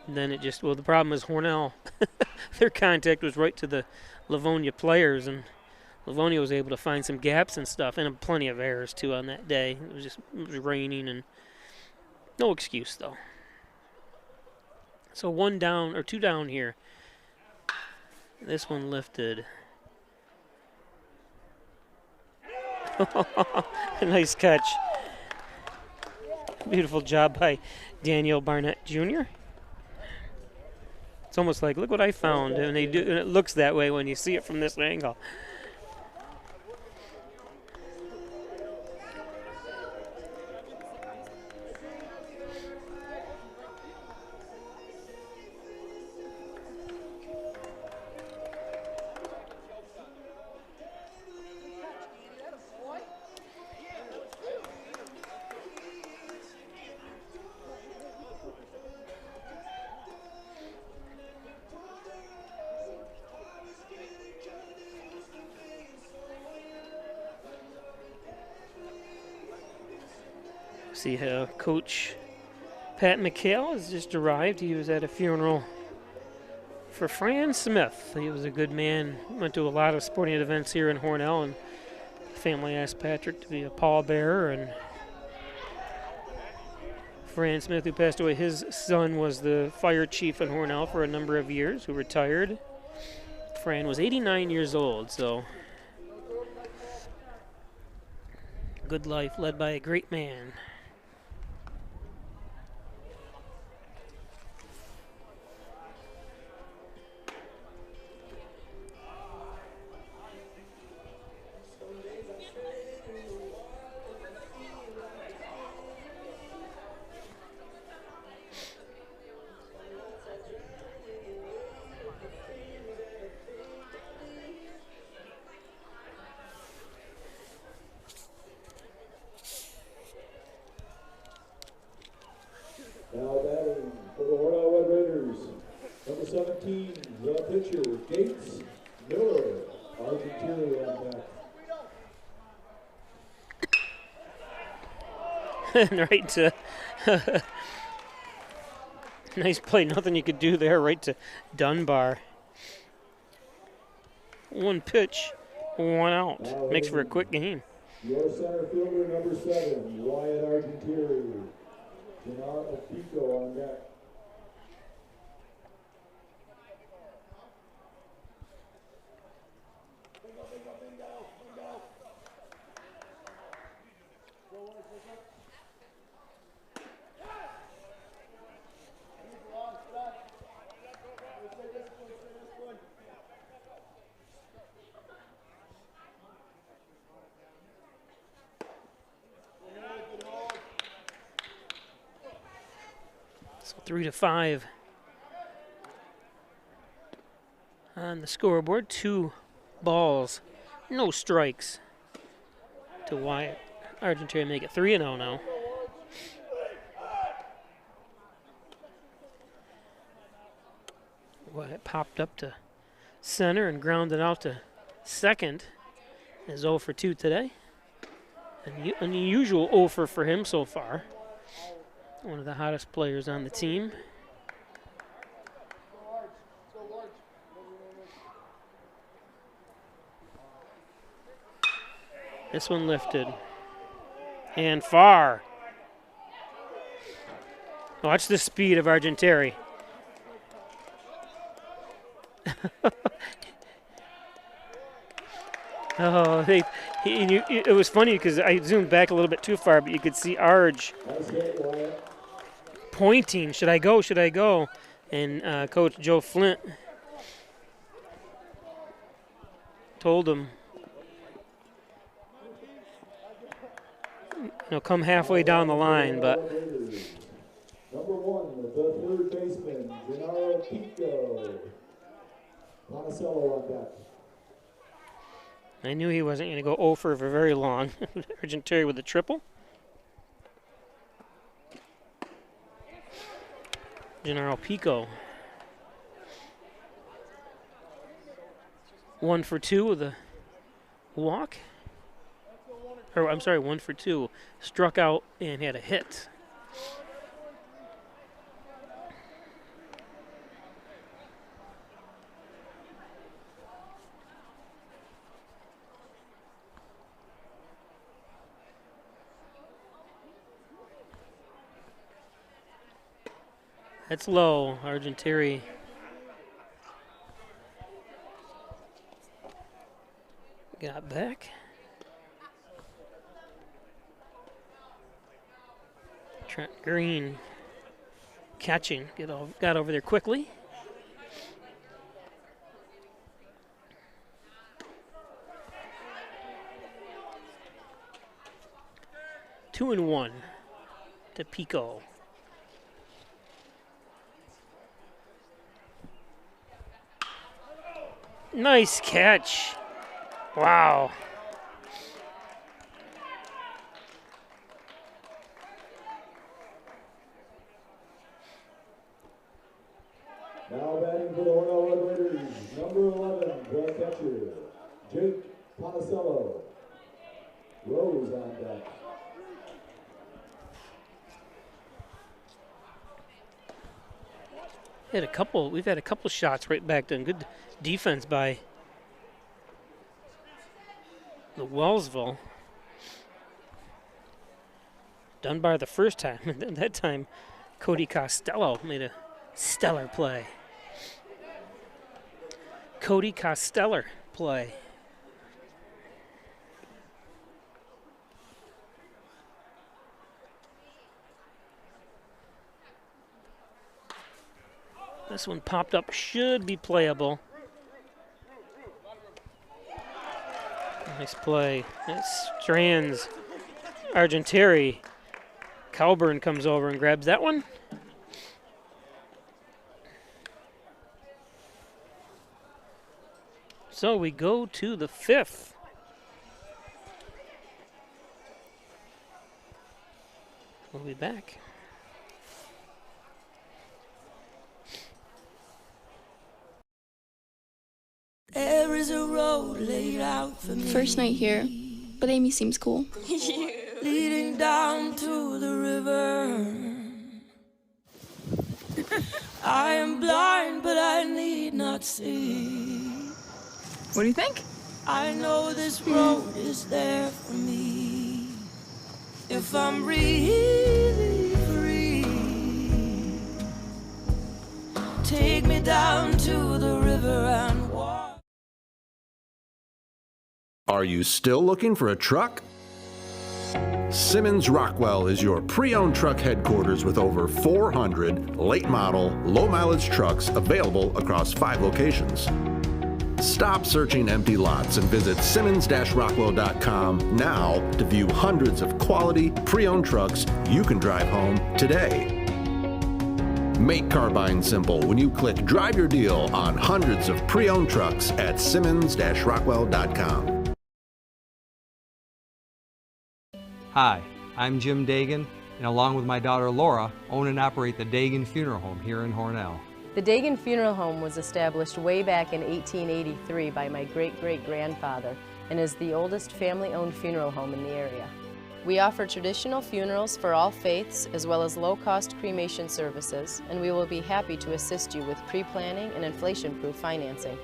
And then it just, well, the problem is Hornell, their contact was right to the Livonia players, and Livonia was able to find some gaps and stuff, and plenty of errors too on that day. It was raining, and no excuse though. So 1 down, or 2 down here. This one lifted. Nice catch. Beautiful job by Daniel Barnett Jr. It's almost like, look what I found, and and it looks that way when you see it from this angle. See how Coach Pat McHale has just arrived. He was at a funeral for Fran Smith. He was a good man, went to a lot of sporting events here in Hornell, and the family asked Patrick to be a pallbearer. And Fran Smith, who passed away, his son was the fire chief in Hornell for a number of years, who retired. Fran was 89 years old, so good life led by a great man. Now batting for the Hornell Red Raiders, number 17, the pitcher, Gates Miller, Argentinian on deck. Right to nice play, nothing you could do there, right to Dunbar. 1 pitch, 1 out. Makes for a quick game. Your center fielder, number 7, Wyatt Argentiri. Gennaro Pico on deck. So 3-5 on the scoreboard. 2 balls, no strikes to Wyatt. Argentina make it 3-0 now. Wyatt popped up to center and grounded out to second. Is 0 for 2 today. An unusual 0 for him so far. One of the hottest players on the team. This one lifted. And far. Watch the speed of Argenteri. Oh, it was funny because I zoomed back a little bit too far, but you could see Arj pointing, should I go, should I go? And Coach Joe Flint told him, come halfway down the line, but. Number 1, the third baseman, Gennaro Pico. Monticello on deck. I knew he wasn't going to go 0 for very long. Argenteri with a triple. Gennaro Pico. 1 for 2 with a walk. Or I'm sorry, 1 for 2. Struck out and had a hit. That's low, Argenteri. Got back. Trent Green catching, got over there quickly. Two and 1 to Pico. Nice catch. Wow. Now batting for the Hornell Red Raiders, number 11, the catcher, Jake Monticello. Rose on deck. We've had a couple shots right back then. Good defense by the Wellsville. Dunbar the first time, and that time Cody Costello made a stellar play. Cody Costello play. This one popped up, should be playable. Nice play. It strands Argenteri. Calburn comes over and grabs that one. So we go to the 5th. We'll be back. There is a road laid out for me. First night here, but Amy seems cool. Leading down to the river. I am blind, but I need not see. What do you think? I know this road is there for me. If I'm really free, take me down to the river and walk. Are you still looking for a truck? Simmons Rockwell is your pre-owned truck headquarters with over 400 late model, low mileage trucks available across 5 locations. Stop searching empty lots and visit simmons-rockwell.com now to view hundreds of quality pre-owned trucks you can drive home today. Make car buying simple when you click Drive Your Deal on hundreds of pre-owned trucks at Simmons-Rockwell.com. Hi, I'm Jim Dagan, and along with my daughter Laura, own and operate the Dagan Funeral Home here in Hornell. The Dagan Funeral Home was established way back in 1883 by my great-great-grandfather and is the oldest family-owned funeral home in the area. We offer traditional funerals for all faiths as well as low-cost cremation services, and we will be happy to assist you with pre-planning and inflation-proof financing.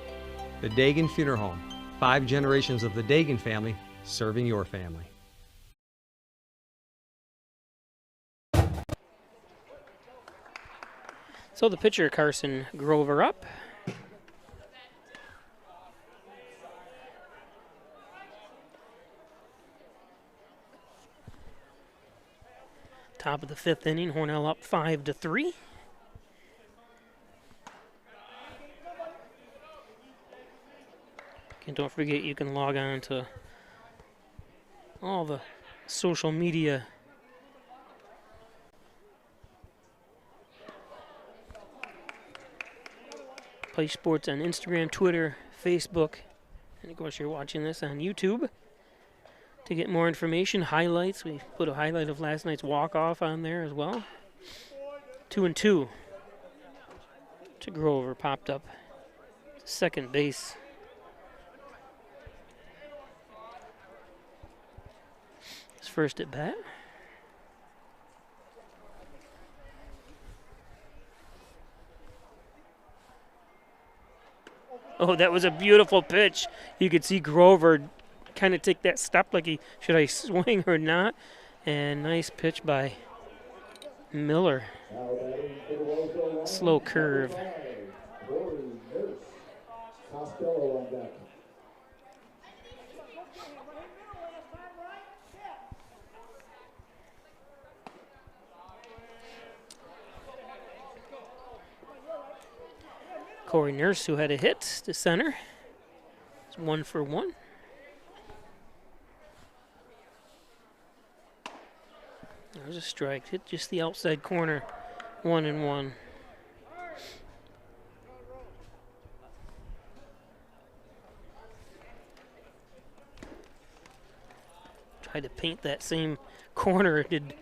The Dagan Funeral Home, 5 generations of the Dagan family serving your family. So the pitcher, Carson Grover, up. Top of the 5th inning, Hornell up 5-3. And don't forget, you can log on to all the social media Play Sports on Instagram, Twitter, Facebook, and of course you're watching this on YouTube. To get more information, highlights, we put a highlight of last night's walk-off on there as well. 2-2 to Grover, popped up to second base. His first at bat. Oh, that was a beautiful pitch. You could see Grover kind of take that step like should I swing or not? And nice pitch by Miller. Slow curve. Corey Nurse, who had a hit to center. It's 1 for 1. There's a strike. Hit just the outside corner. 1-1. Tried to paint that same corner did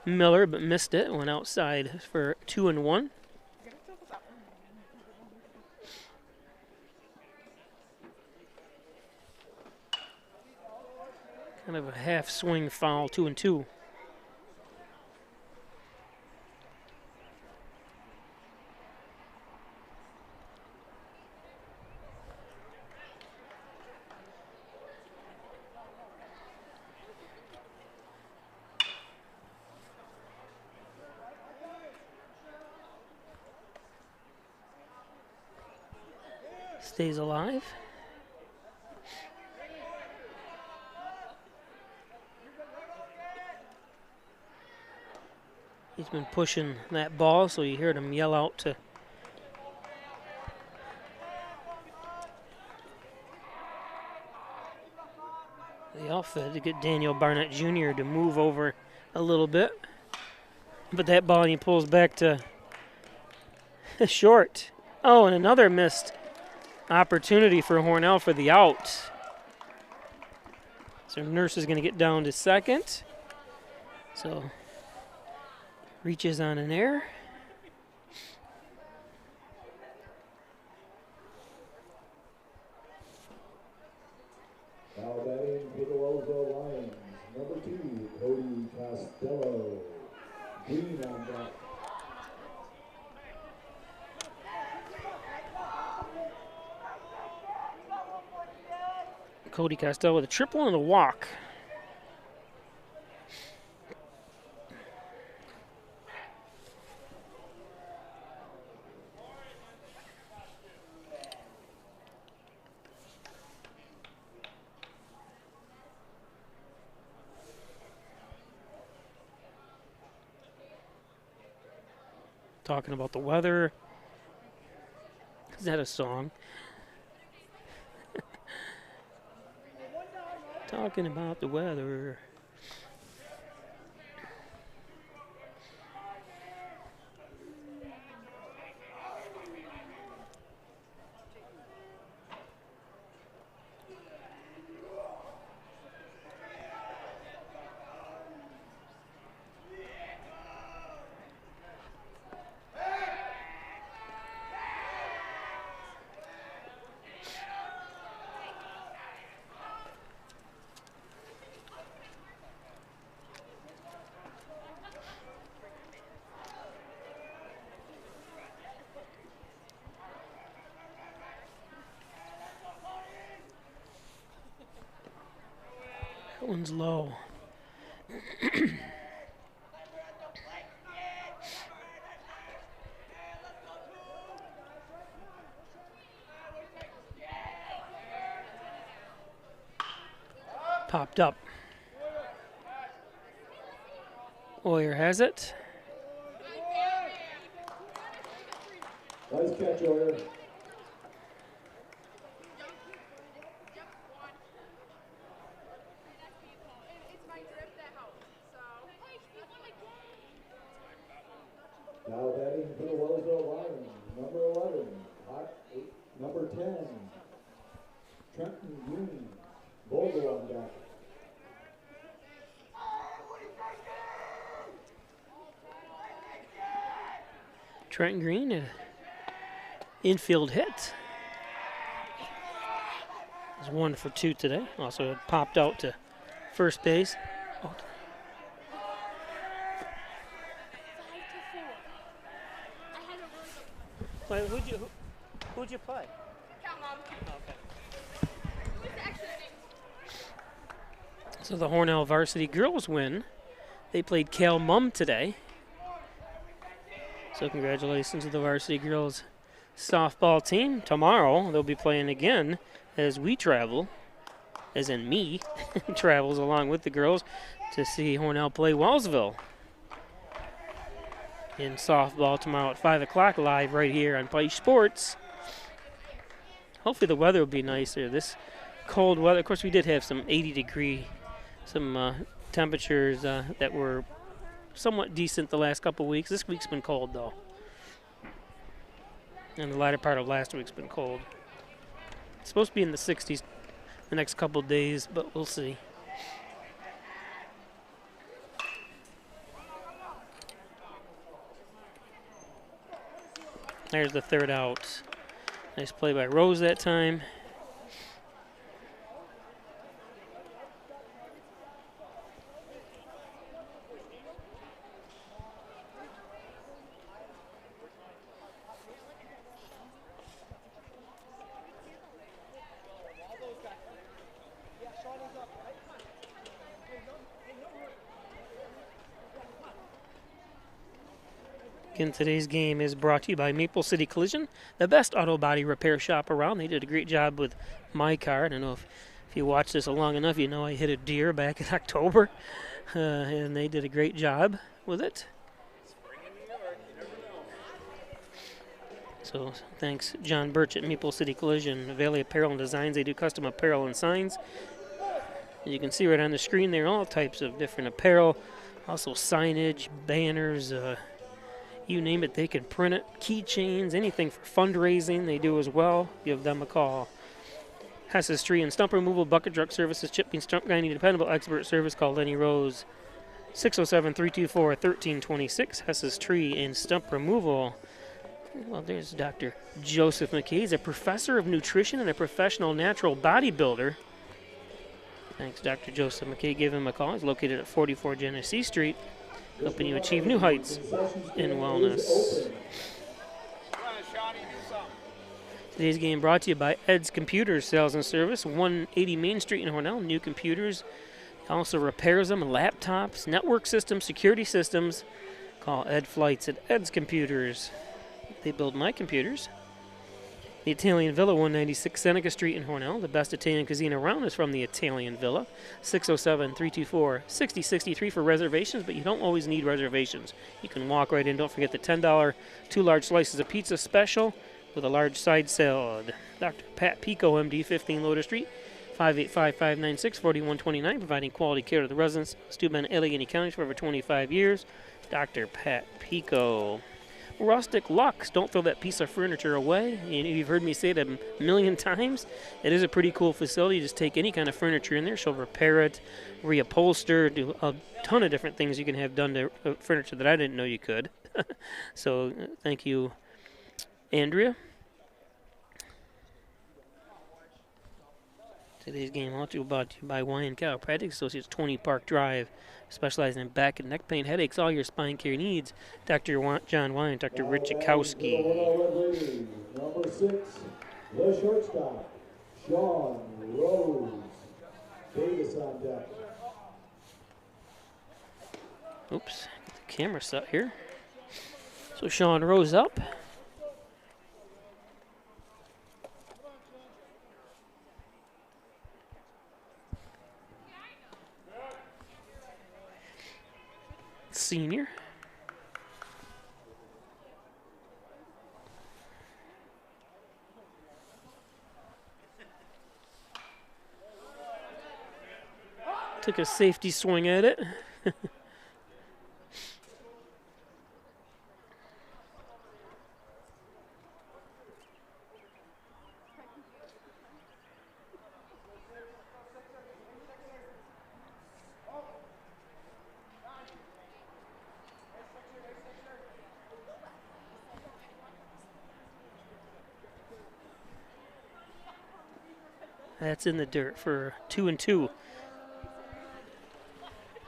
Miller, but missed it. Went outside for 2-1. Kind of a half swing foul, 2-2. Stays alive. He's been pushing that ball, so you heard him yell out to the outfield to get Daniel Barnett Jr. to move over a little bit. But that ball, he pulls back to short. Oh, and another missed opportunity for Hornell for the out. So Nurse is going to get down to second. So reaches on an error. Now batting for the Wellsville Lions, number 2, Cody Costello. Green on deck. Cody Costello with a triple and a walk. Talking about the weather. Is that a song? Talking about the weather. one's low. Popped up. Oyer has it. Nice catch, Oyer. Now batting for the Wellsville Lions, number 11, number 10, Trenton Green, Vogel on deck. Trenton Green, an infield hit. He's 1 for 2 today. Also had popped out to first base. Oh. Wait, who'd you play? Okay. So the Hornell Varsity girls win. They played Cal Mum today. So congratulations to the Varsity girls softball team. Tomorrow they'll be playing again as we travel, as in me, travels along with the girls to see Hornell play Wellsville in softball tomorrow at 5 o'clock live right here on Pike Sports. Hopefully the weather will be nicer. This cold weather, of course we did have some 80-degree, temperatures that were somewhat decent the last couple weeks. This week's been cold though. And the latter part of last week's been cold. It's supposed to be in the 60s the next couple days, but we'll see. There's the third out. Nice play by Rose that time. Again, today's game is brought to you by Maple City Collision, the best auto body repair shop around. They did a great job with my car. I don't know if you watch this long enough, you know I hit a deer back in October, and they did a great job with it. So thanks, John Birch at Maple City Collision, Valley Apparel and Designs. They do custom apparel and signs. And you can see right on the screen there all types of different apparel, also signage, banners, you name it, they can print it. Keychains, anything for fundraising, they do as well. Give them a call. Hess's Tree and Stump Removal, Bucket Truck Services, Chipping, Stump Grinding, dependable expert service. Call Lenny Rose, 607-324-1326. Hess's Tree and Stump Removal. Well, there's Dr. Joseph McKay. He's a professor of nutrition and a professional natural bodybuilder. Thanks, Dr. Joseph McKay. Give him a call. He's located at 44 Genesee Street, helping you achieve new heights in wellness. Today's game brought to you by Ed's Computers Sales and Service, 180 Main Street in Hornell. New computers, also repairs them, laptops, network systems, security systems. Call Ed Flights at Ed's Computers. They build my computers. The Italian Villa, 196 Seneca Street in Hornell. The best Italian cuisine around is from the Italian Villa. 607-324-6063 for reservations, but you don't always need reservations. You can walk right in. Don't forget the $10 2 large slices of pizza special with a large side salad. Dr. Pat Pico, MD, 15 Lotus Street, 585-596-4129, providing quality care to the residents. Steuben, Allegheny County for over 25 years. Dr. Pat Pico. Rustic Lux. Don't throw that piece of furniture away. You've heard me say it a million times. It is a pretty cool facility. You just take any kind of furniture in there. She'll repair it, reupholster, do a ton of different things you can have done to furniture that I didn't know you could. So thank you, Andrea. Today's game also brought to you by Wyan Chiropractic Associates, 20 Park Drive, specializing in back and neck pain, headaches, all your spine care needs. Dr. John Wyan, Dr. Rich Chakowski. Number 6, the shortstop, Sean Rose. Davis on deck. Oops, get the camera set here. So Sean Rose up. Senior. Took a safety swing at it. That's in the dirt for 2-2.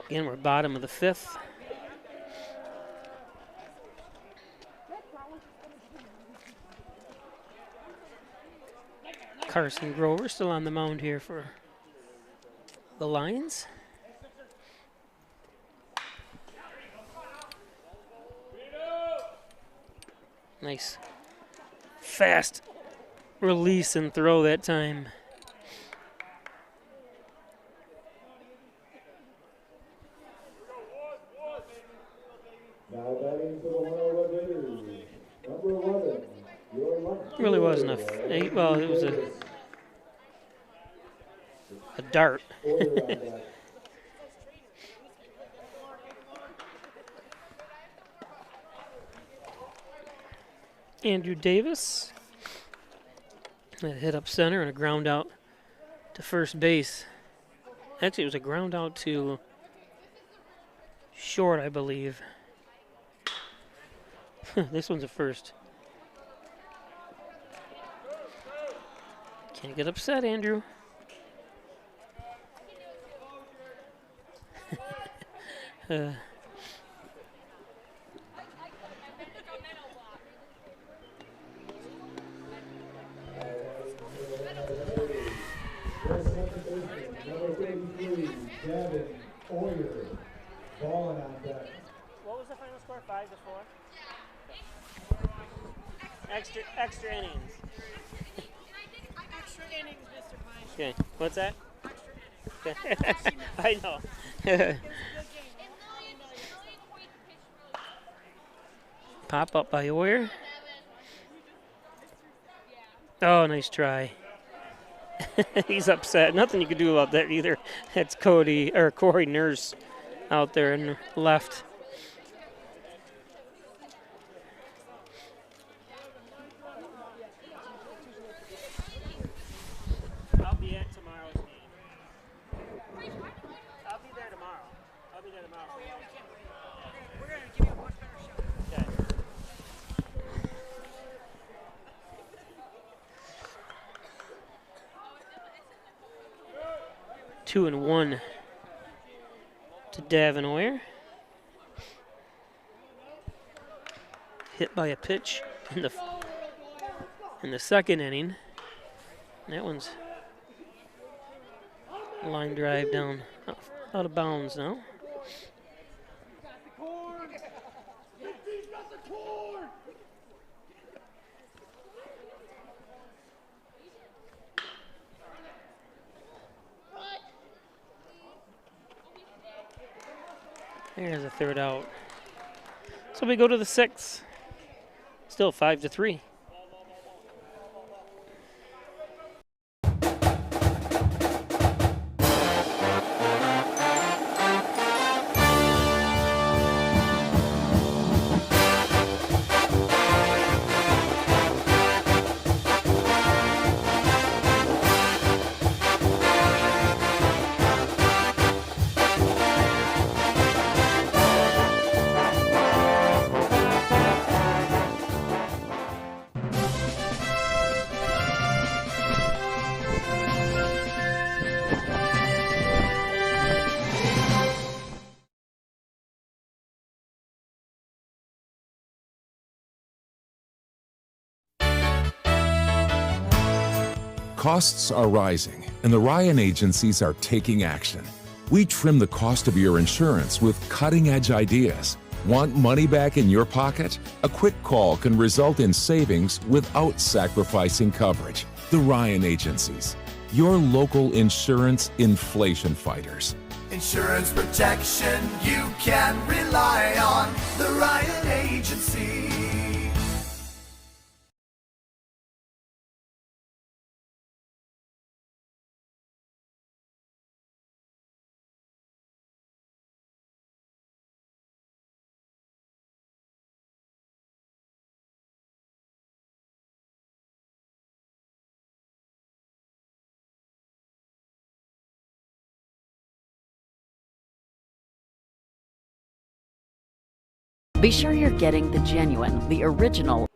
Again, we're bottom of the 5th. Carson Grover still on the mound here for the Lions. Nice fast release and throw that time. Now batting for the Hornell Red Raiders, number 11. Really wasn't well, it was a dart. Andrew Davis. That hit up center and a ground out to first base. Actually, it was a ground out to short, I believe. This one's a first. Can't get upset, Andrew. What was the final score? 5-4? Extra innings. Extra innings, Mr. Pine. Okay, what's that? I know. Pop up by Oyer. Oh, nice try. He's upset. Nothing you can do about that either. That's Corey Nurse out there in left. I'll be at tomorrow's game. I'll be there tomorrow. We're going to give you a much better shot. Okay. Two and one to Davin Oyer. Hit by a pitch in the second inning. That one's line drive down out of bounds now. There's a third out. So we go to the 6th. Still 5-3. Costs are rising, and the Ryan agencies are taking action. We trim the cost of your insurance with cutting-edge ideas. Want money back in your pocket? A quick call can result in savings without sacrificing coverage. The Ryan Agencies, your local insurance inflation fighters. Insurance protection you can rely on. The Ryan Agency. Be sure you're getting the genuine, the original.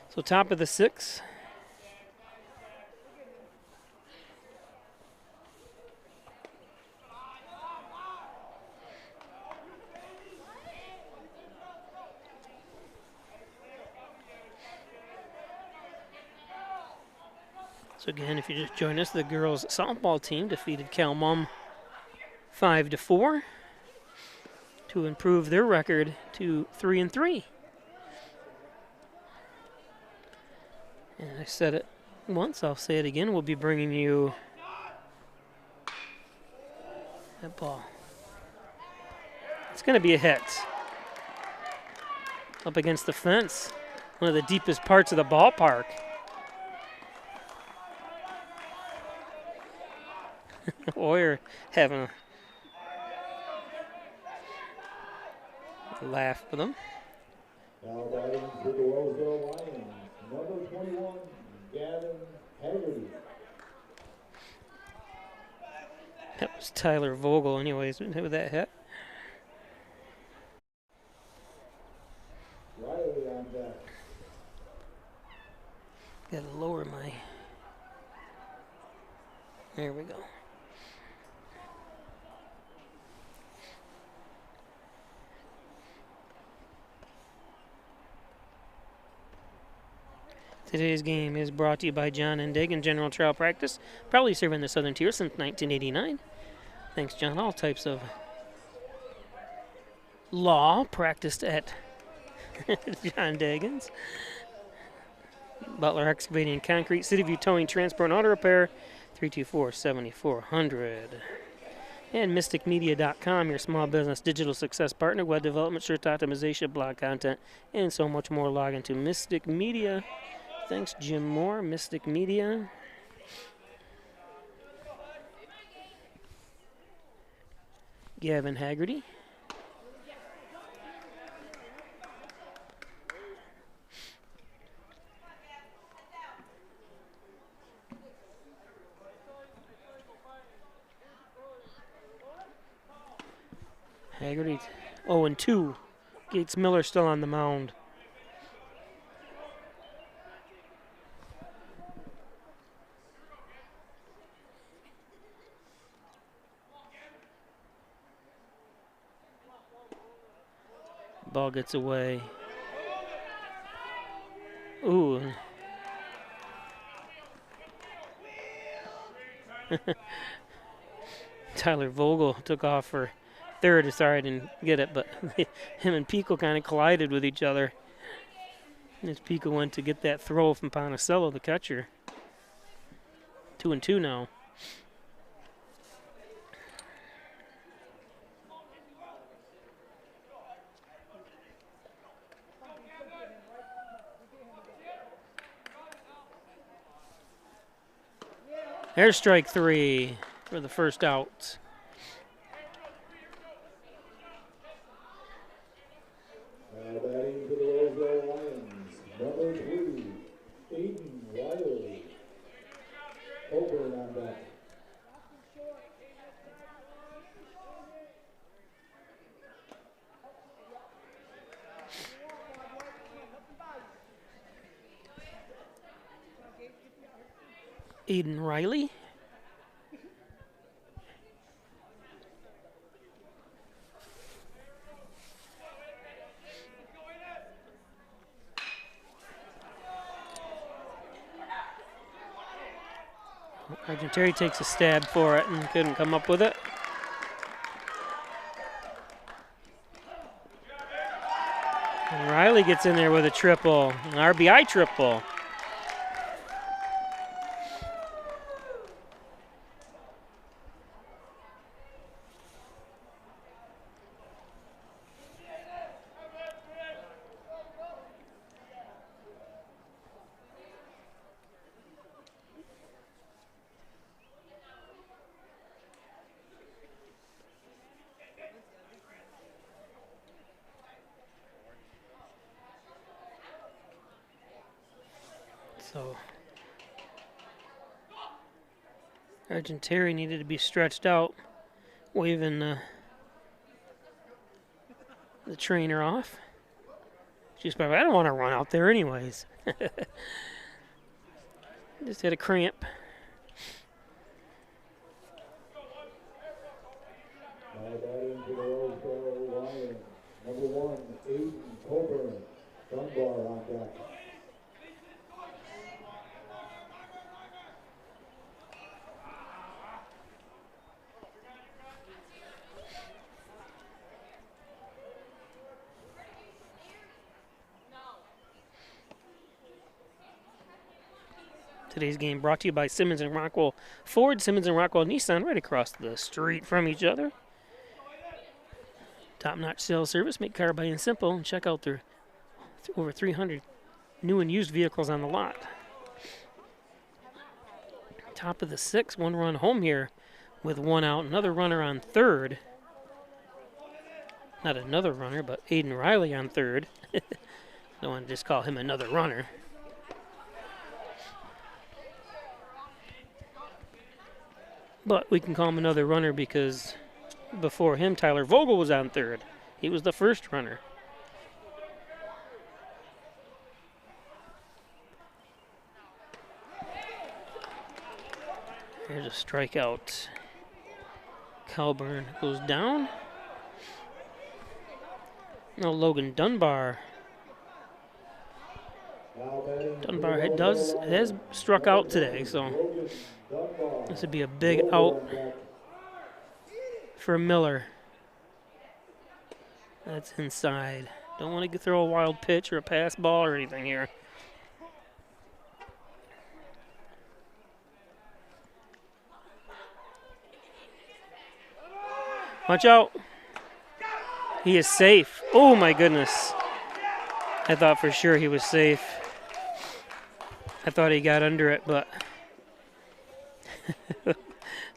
So top of the 6th. So again, if you just join us, the girls softball team defeated Calmum 5-4 to improve their record to 3-3. And I said it once, I'll say it again. We'll be bringing you that ball. It's going to be a hit. Up against the fence, one of the deepest parts of the ballpark. Oyer having a laugh with them. Now batting for the Wellsville Lions, number 21, Gavin Haggerty. That was Tyler Vogel anyways with that hit. Riley on deck. Gotta lower my... There we go. Today's game is brought to you by John and Dagan General Trial Practice, proudly serving the Southern Tier since 1989. Thanks, John. All types of law practiced at John Dagan's. Butler Excavating and Concrete, City View Towing, Transport, and Auto Repair, 324-7400. And MysticMedia.com, your small business digital success partner, web development, search optimization, blog content, and so much more. Log into Mystic Media. Thanks, Jim Moore, Mystic Media. Gavin Haggerty. Haggerty 0-2. Gates Miller still on the mound. Ball gets away. Ooh. Tyler Vogel took off for third. Sorry, I didn't get it, but him and Pico kind of collided with each other. As Pico went to get that throw from Ponicello, the catcher. 2-2 now. There's strike 3 for the first out. Now batting for the Wellsville Lions, number 3, Aiden Riley. Open on deck. Aiden Riley. Terry takes a stab for it and couldn't come up with it. And Riley gets in there with a triple, an RBI triple. So Terry needed to be stretched out, waving the trainer off. She's probably, I don't want to run out there anyways. Just had a cramp. Now batting for the Wellsville Lions, number 1, Aiden Coburn, Dunbar on deck. Today's game brought to you by Simmons and Rockwell Ford, Simmons and Rockwell Nissan, right across the street from each other. Top-notch sales service, make car buying simple, and check out their over 300 new and used vehicles on the lot. Top of the 6th, 1 run home here with 1 out. Another runner on third. Not another runner, but Aiden Riley on third. Don't want to just call him another runner. But we can call him another runner because before him, Tyler Vogel was on third. He was the first runner. Here's a strikeout. Calburn goes down. Now Logan Dunbar. Dunbar has struck out today, so this would be a big out for Miller. That's inside. Don't want to throw a wild pitch or a pass ball or anything here. Watch out. He is safe. Oh my goodness. I thought for sure he was safe. I thought he got under it, but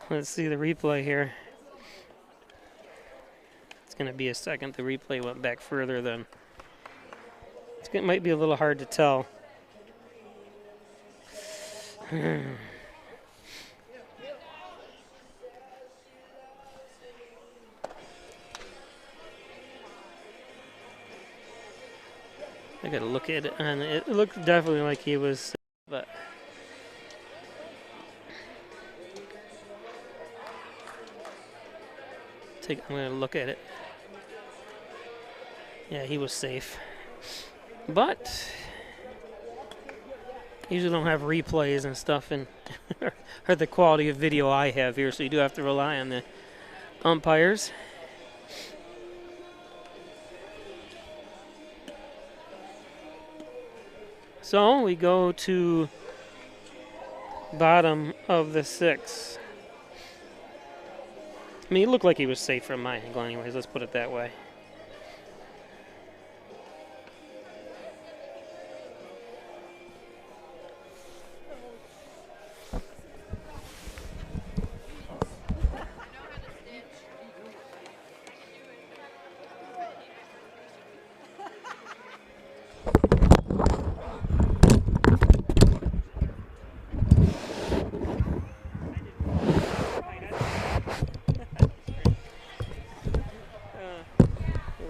let's see the replay here. It's going to be a second. The replay went back further than. It might be a little hard to tell. I got to look at it, and it looked definitely like he was, but. I'm going to look at it. Yeah, he was safe. But usually don't have replays and stuff and or the quality of video I have here, so you do have to rely on the umpires. So we go to bottom of the 6th. I mean, it looked like he was safe from my angle anyways, let's put it that way.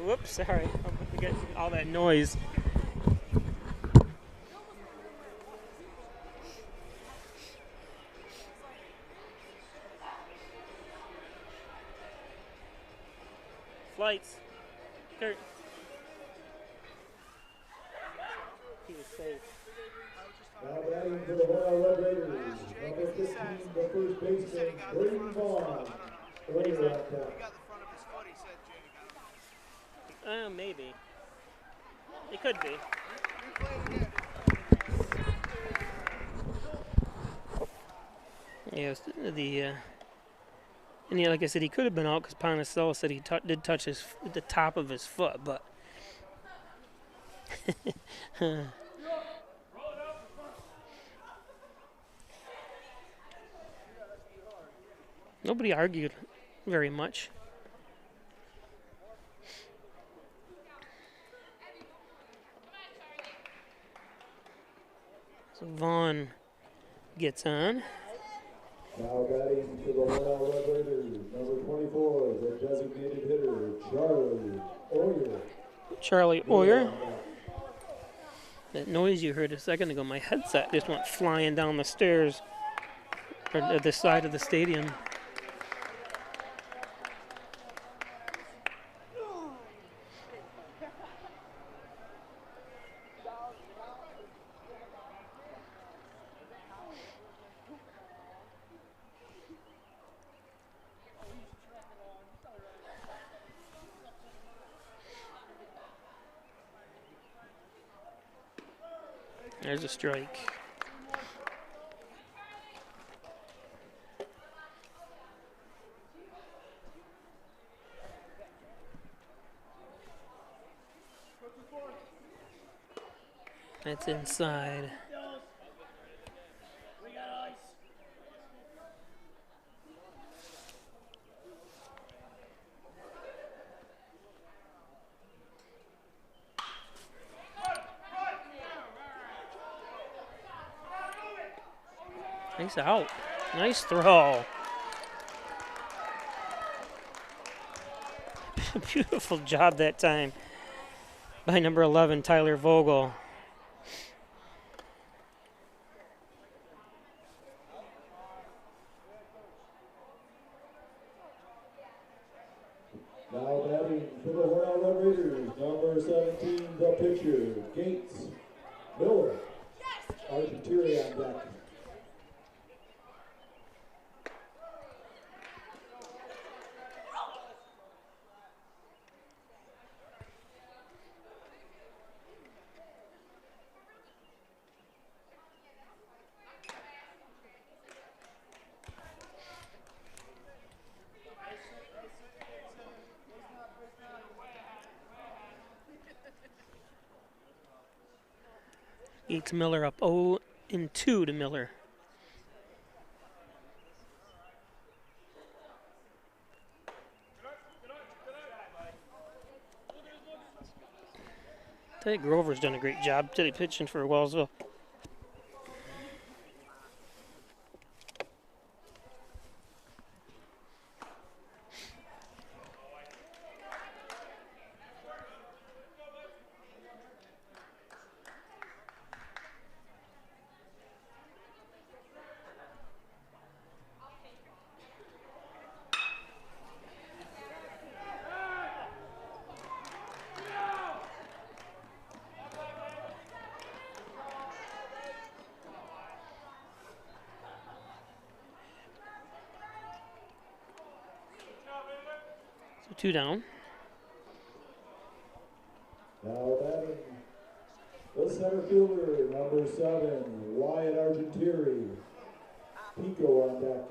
Whoops, sorry. I'm getting all that noise. Flights. Kurt. He was safe. Now batting for the Hornell Red Raiders, number 15, the first baseman, Braden Vaughn. Earlier on tap. Maybe. It could be. Yeah, and yeah, like I said, he could have been out because Ponticello said he did touch the top of his foot, but nobody argued very much. So Vaughn gets on. Now batting for the Hornell Red Raiders, number 24, the designated hitter, Charlie Oyer. That noise you heard a second ago, my headset just went flying down the stairs, or the side of the stadium. There's a strike. That's inside. Nice out. Nice throw. Beautiful job that time by number 11, Tyler Vogel. Now batting for the Hornell Red Raiders, number 17, the pitcher, Gates Miller. Argenteri on deck. Gates Miller up 0-2 to Miller. I think Grover's done a great job today pitching for Wellsville. So 2 down. Now batting the center fielder, number 7, Wyatt Argenteri. Pico on deck.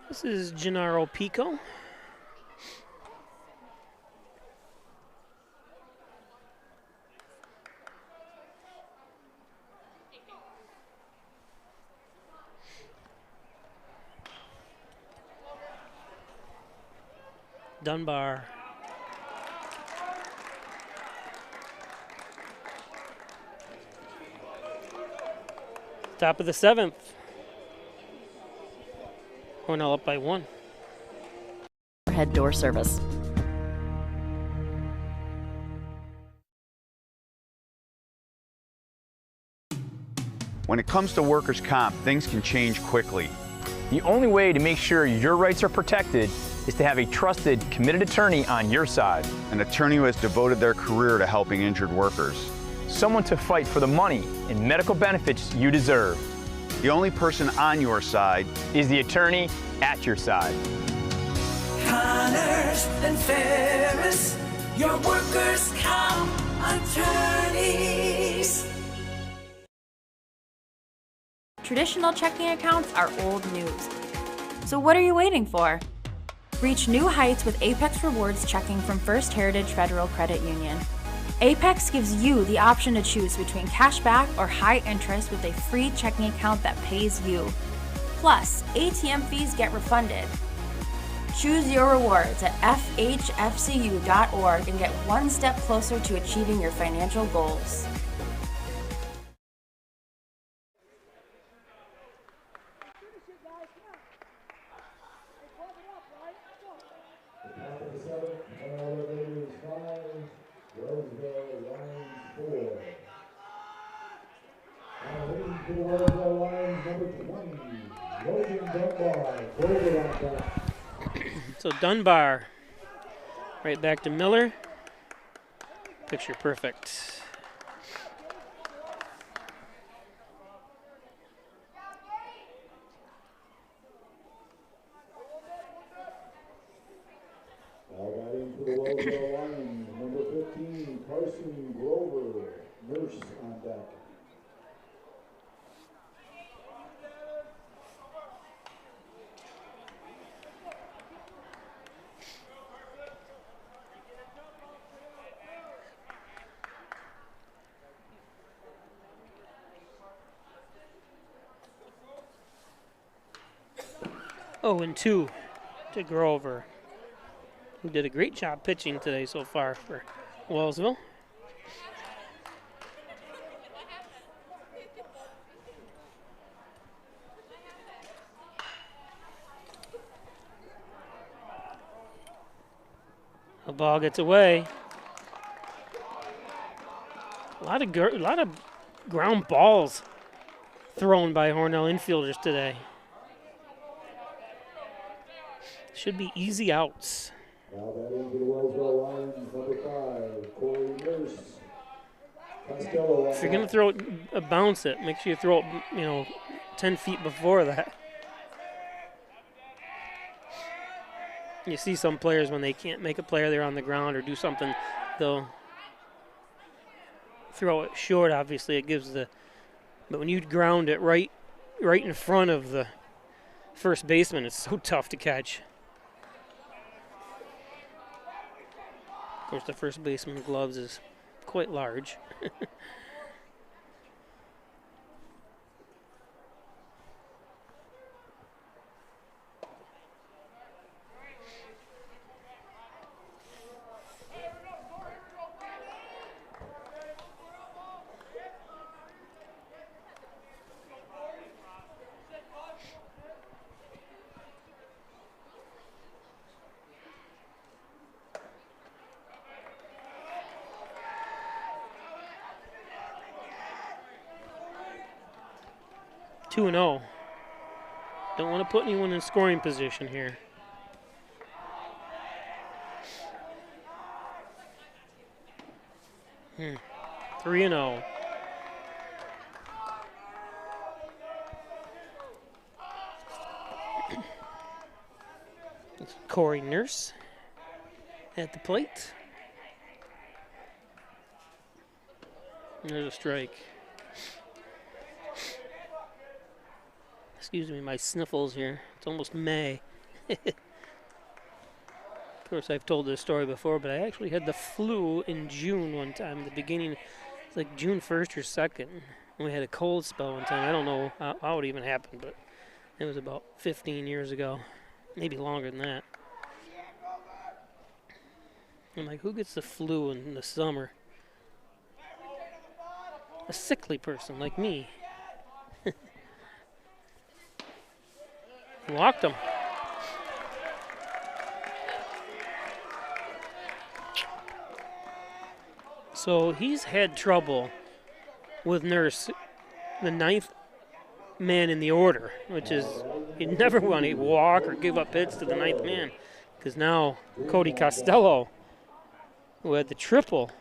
This is Gennaro Pico. Dunbar. Top of the 7th. Hornell up by 1. Head door service. When it comes to workers' comp, things can change quickly. The only way to make sure your rights are protected is to have a trusted, committed attorney on your side. An attorney who has devoted their career to helping injured workers. Someone to fight for the money and medical benefits you deserve. The only person on your side is the attorney at your side. Connors and Ferris, your workers' comp attorneys. Traditional checking accounts are old news. So what are you waiting for? Reach new heights with Apex Rewards checking from First Heritage Federal Credit Union. Apex gives you the option to choose between cashback or high interest with a free checking account that pays you. Plus, ATM fees get refunded. Choose your rewards at FHFCU.org and get one step closer to achieving your financial goals. Wellsville Lions, number 20, Logan Dunbar. So Dunbar, right back to Miller. Picture perfect. Now batting for the Wellsville Lions, number 15, Carson Grover, Nurse on deck. Oh, and 2 to Grover, who did a great job pitching today so far for Wellsville. The ball gets away. A lot of ground balls thrown by Hornell infielders today. Should be easy outs. Now batting for the Wellsville Lions, number 5, Corey Nurse. Costello. If you're gonna throw it, bounce it. Make sure you throw it, 10 feet before that. You see some players when they can't make a play, they're on the ground or do something, they'll throw it short. Obviously, it gives but when you ground it right in front of the first baseman, it's so tough to catch. Of course, the first baseman's gloves is quite large. 2-0. Don't want to put anyone in scoring position here. Hmm. 3-0. Corey Nurse at the plate. There's a strike. Excuse me, my sniffles here. It's almost May. Of course, I've told this story before, but I actually had the flu in June one time, the beginning, it's like June 1st or 2nd. And we had a cold spell one time. I don't know how it even happened, but it was about 15 years ago, maybe longer than that. I'm like, who gets the flu in the summer? A sickly person like me. Walked him. So he's had trouble with Nurse, the 9th man in the order, which is you never want to walk or give up hits to the 9th man, because now Cody Costello, who had the triple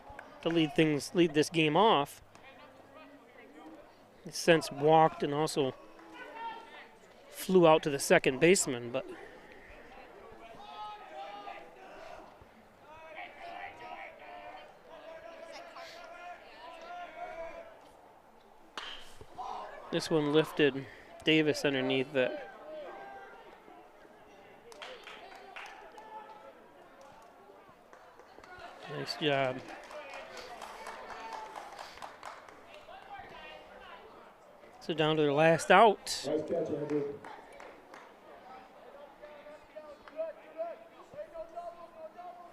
to lead this game off, has since walked and also flew out to the second baseman, but this one lifted Davis underneath it. Nice job. So down to their last out. Nice catch, Andrew.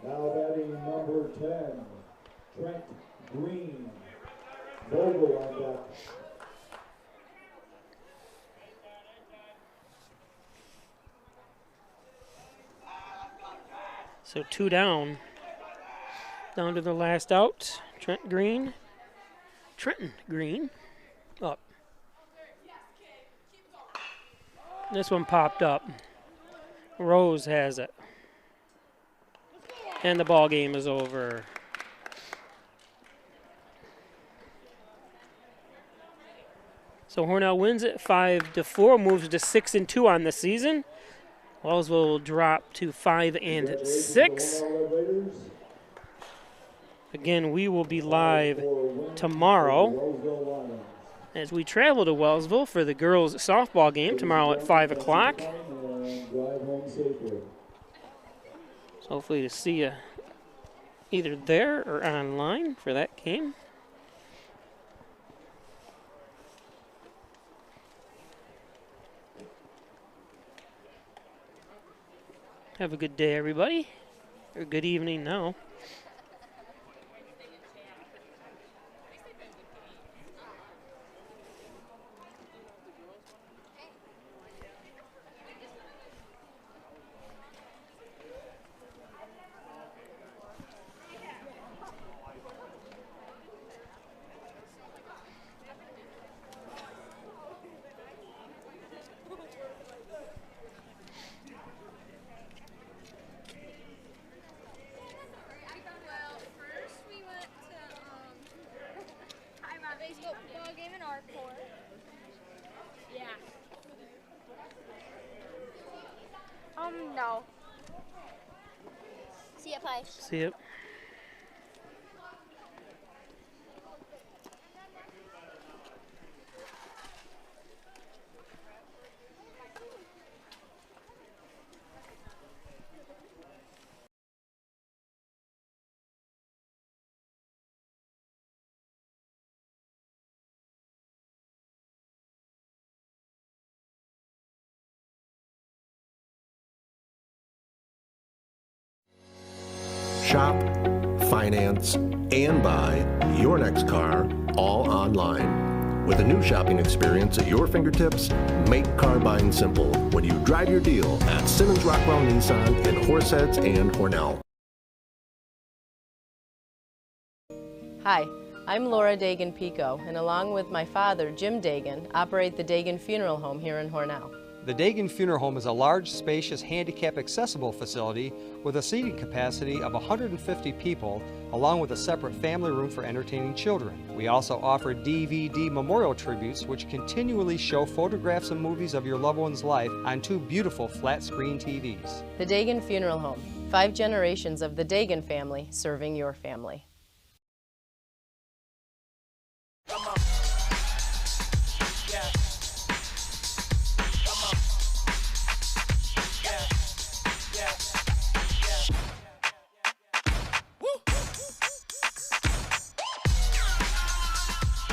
Now batting number 10, Trent Green. Vogel on deck. So 2 down. Down to the last out. Trenton Green up. This one popped up. Rose has it. And the ball game is over. So Hornell wins it 5-4, moves to 6-2 on the season. Wellsville will drop to 5-6. Again, we will be live tomorrow as we travel to Wellsville for the girls' softball game tomorrow at 5 o'clock. So hopefully to see you either there or online for that game. Have a good day, everybody, or good evening now. No. See ya, play. See ya. Shop, finance, and buy your next car all online. With a new shopping experience at your fingertips, make car buying simple when you drive your deal at Simmons Rockwell Nissan in Horseheads and Hornell. Hi, I'm Laura Dagan-Pico, and along with my father, Jim Dagan, operate the Dagan Funeral Home here in Hornell. The Dagan Funeral Home is a large, spacious, handicap-accessible facility with a seating capacity of 150 people, along with a separate family room for entertaining children. We also offer DVD memorial tributes, which continually show photographs and movies of your loved one's life on 2 beautiful flat-screen TVs. The Dagan Funeral Home, 5 generations of the Dagan family serving your family.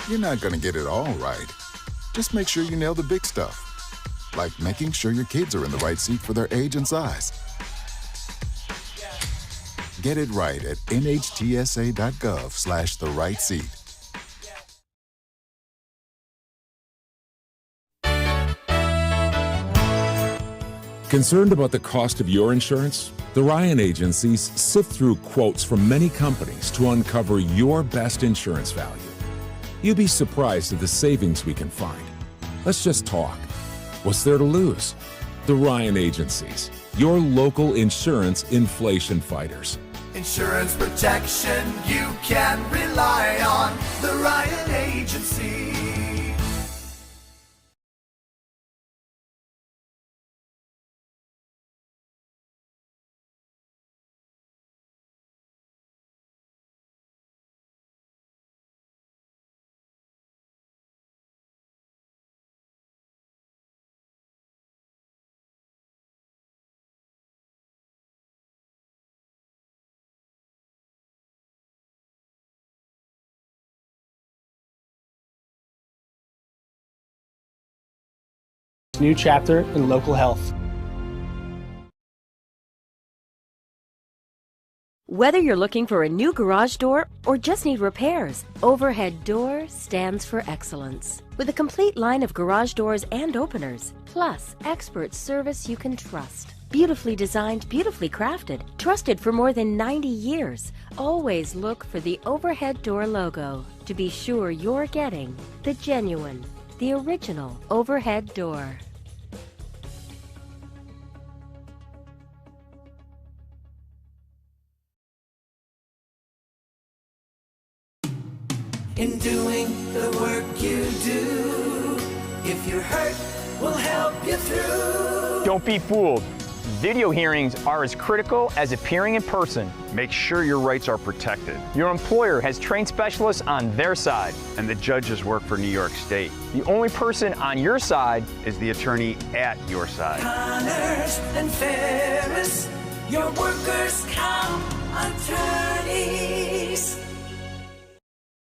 You're not going to get it all right. Just make sure you nail the big stuff, like making sure your kids are in the right seat for their age and size. Get it right at nhtsa.gov/the-right-seat. Concerned about the cost of your insurance? The Ryan agencies sift through quotes from many companies to uncover your best insurance value. You'd be surprised at the savings we can find. Let's just talk. What's there to lose? The Ryan agencies, your local insurance inflation fighters. Insurance protection you can rely on. The Ryan Agency. New chapter in local health. Whether you're looking for a new garage door or just need repairs, Overhead Door stands for excellence. With a complete line of garage doors and openers, plus expert service you can trust. Beautifully designed, beautifully crafted, trusted for more than 90 years. Always look for the Overhead Door logo to be sure you're getting the genuine, the original Overhead Door. In doing the work you do, if you're hurt, we'll help you through. Don't be fooled. Video hearings are as critical as appearing in person. Make sure your rights are protected. Your employer has trained specialists on their side. And the judges work for New York State. The only person on your side is the attorney at your side. Connors and Ferris, your workers' comp attorneys.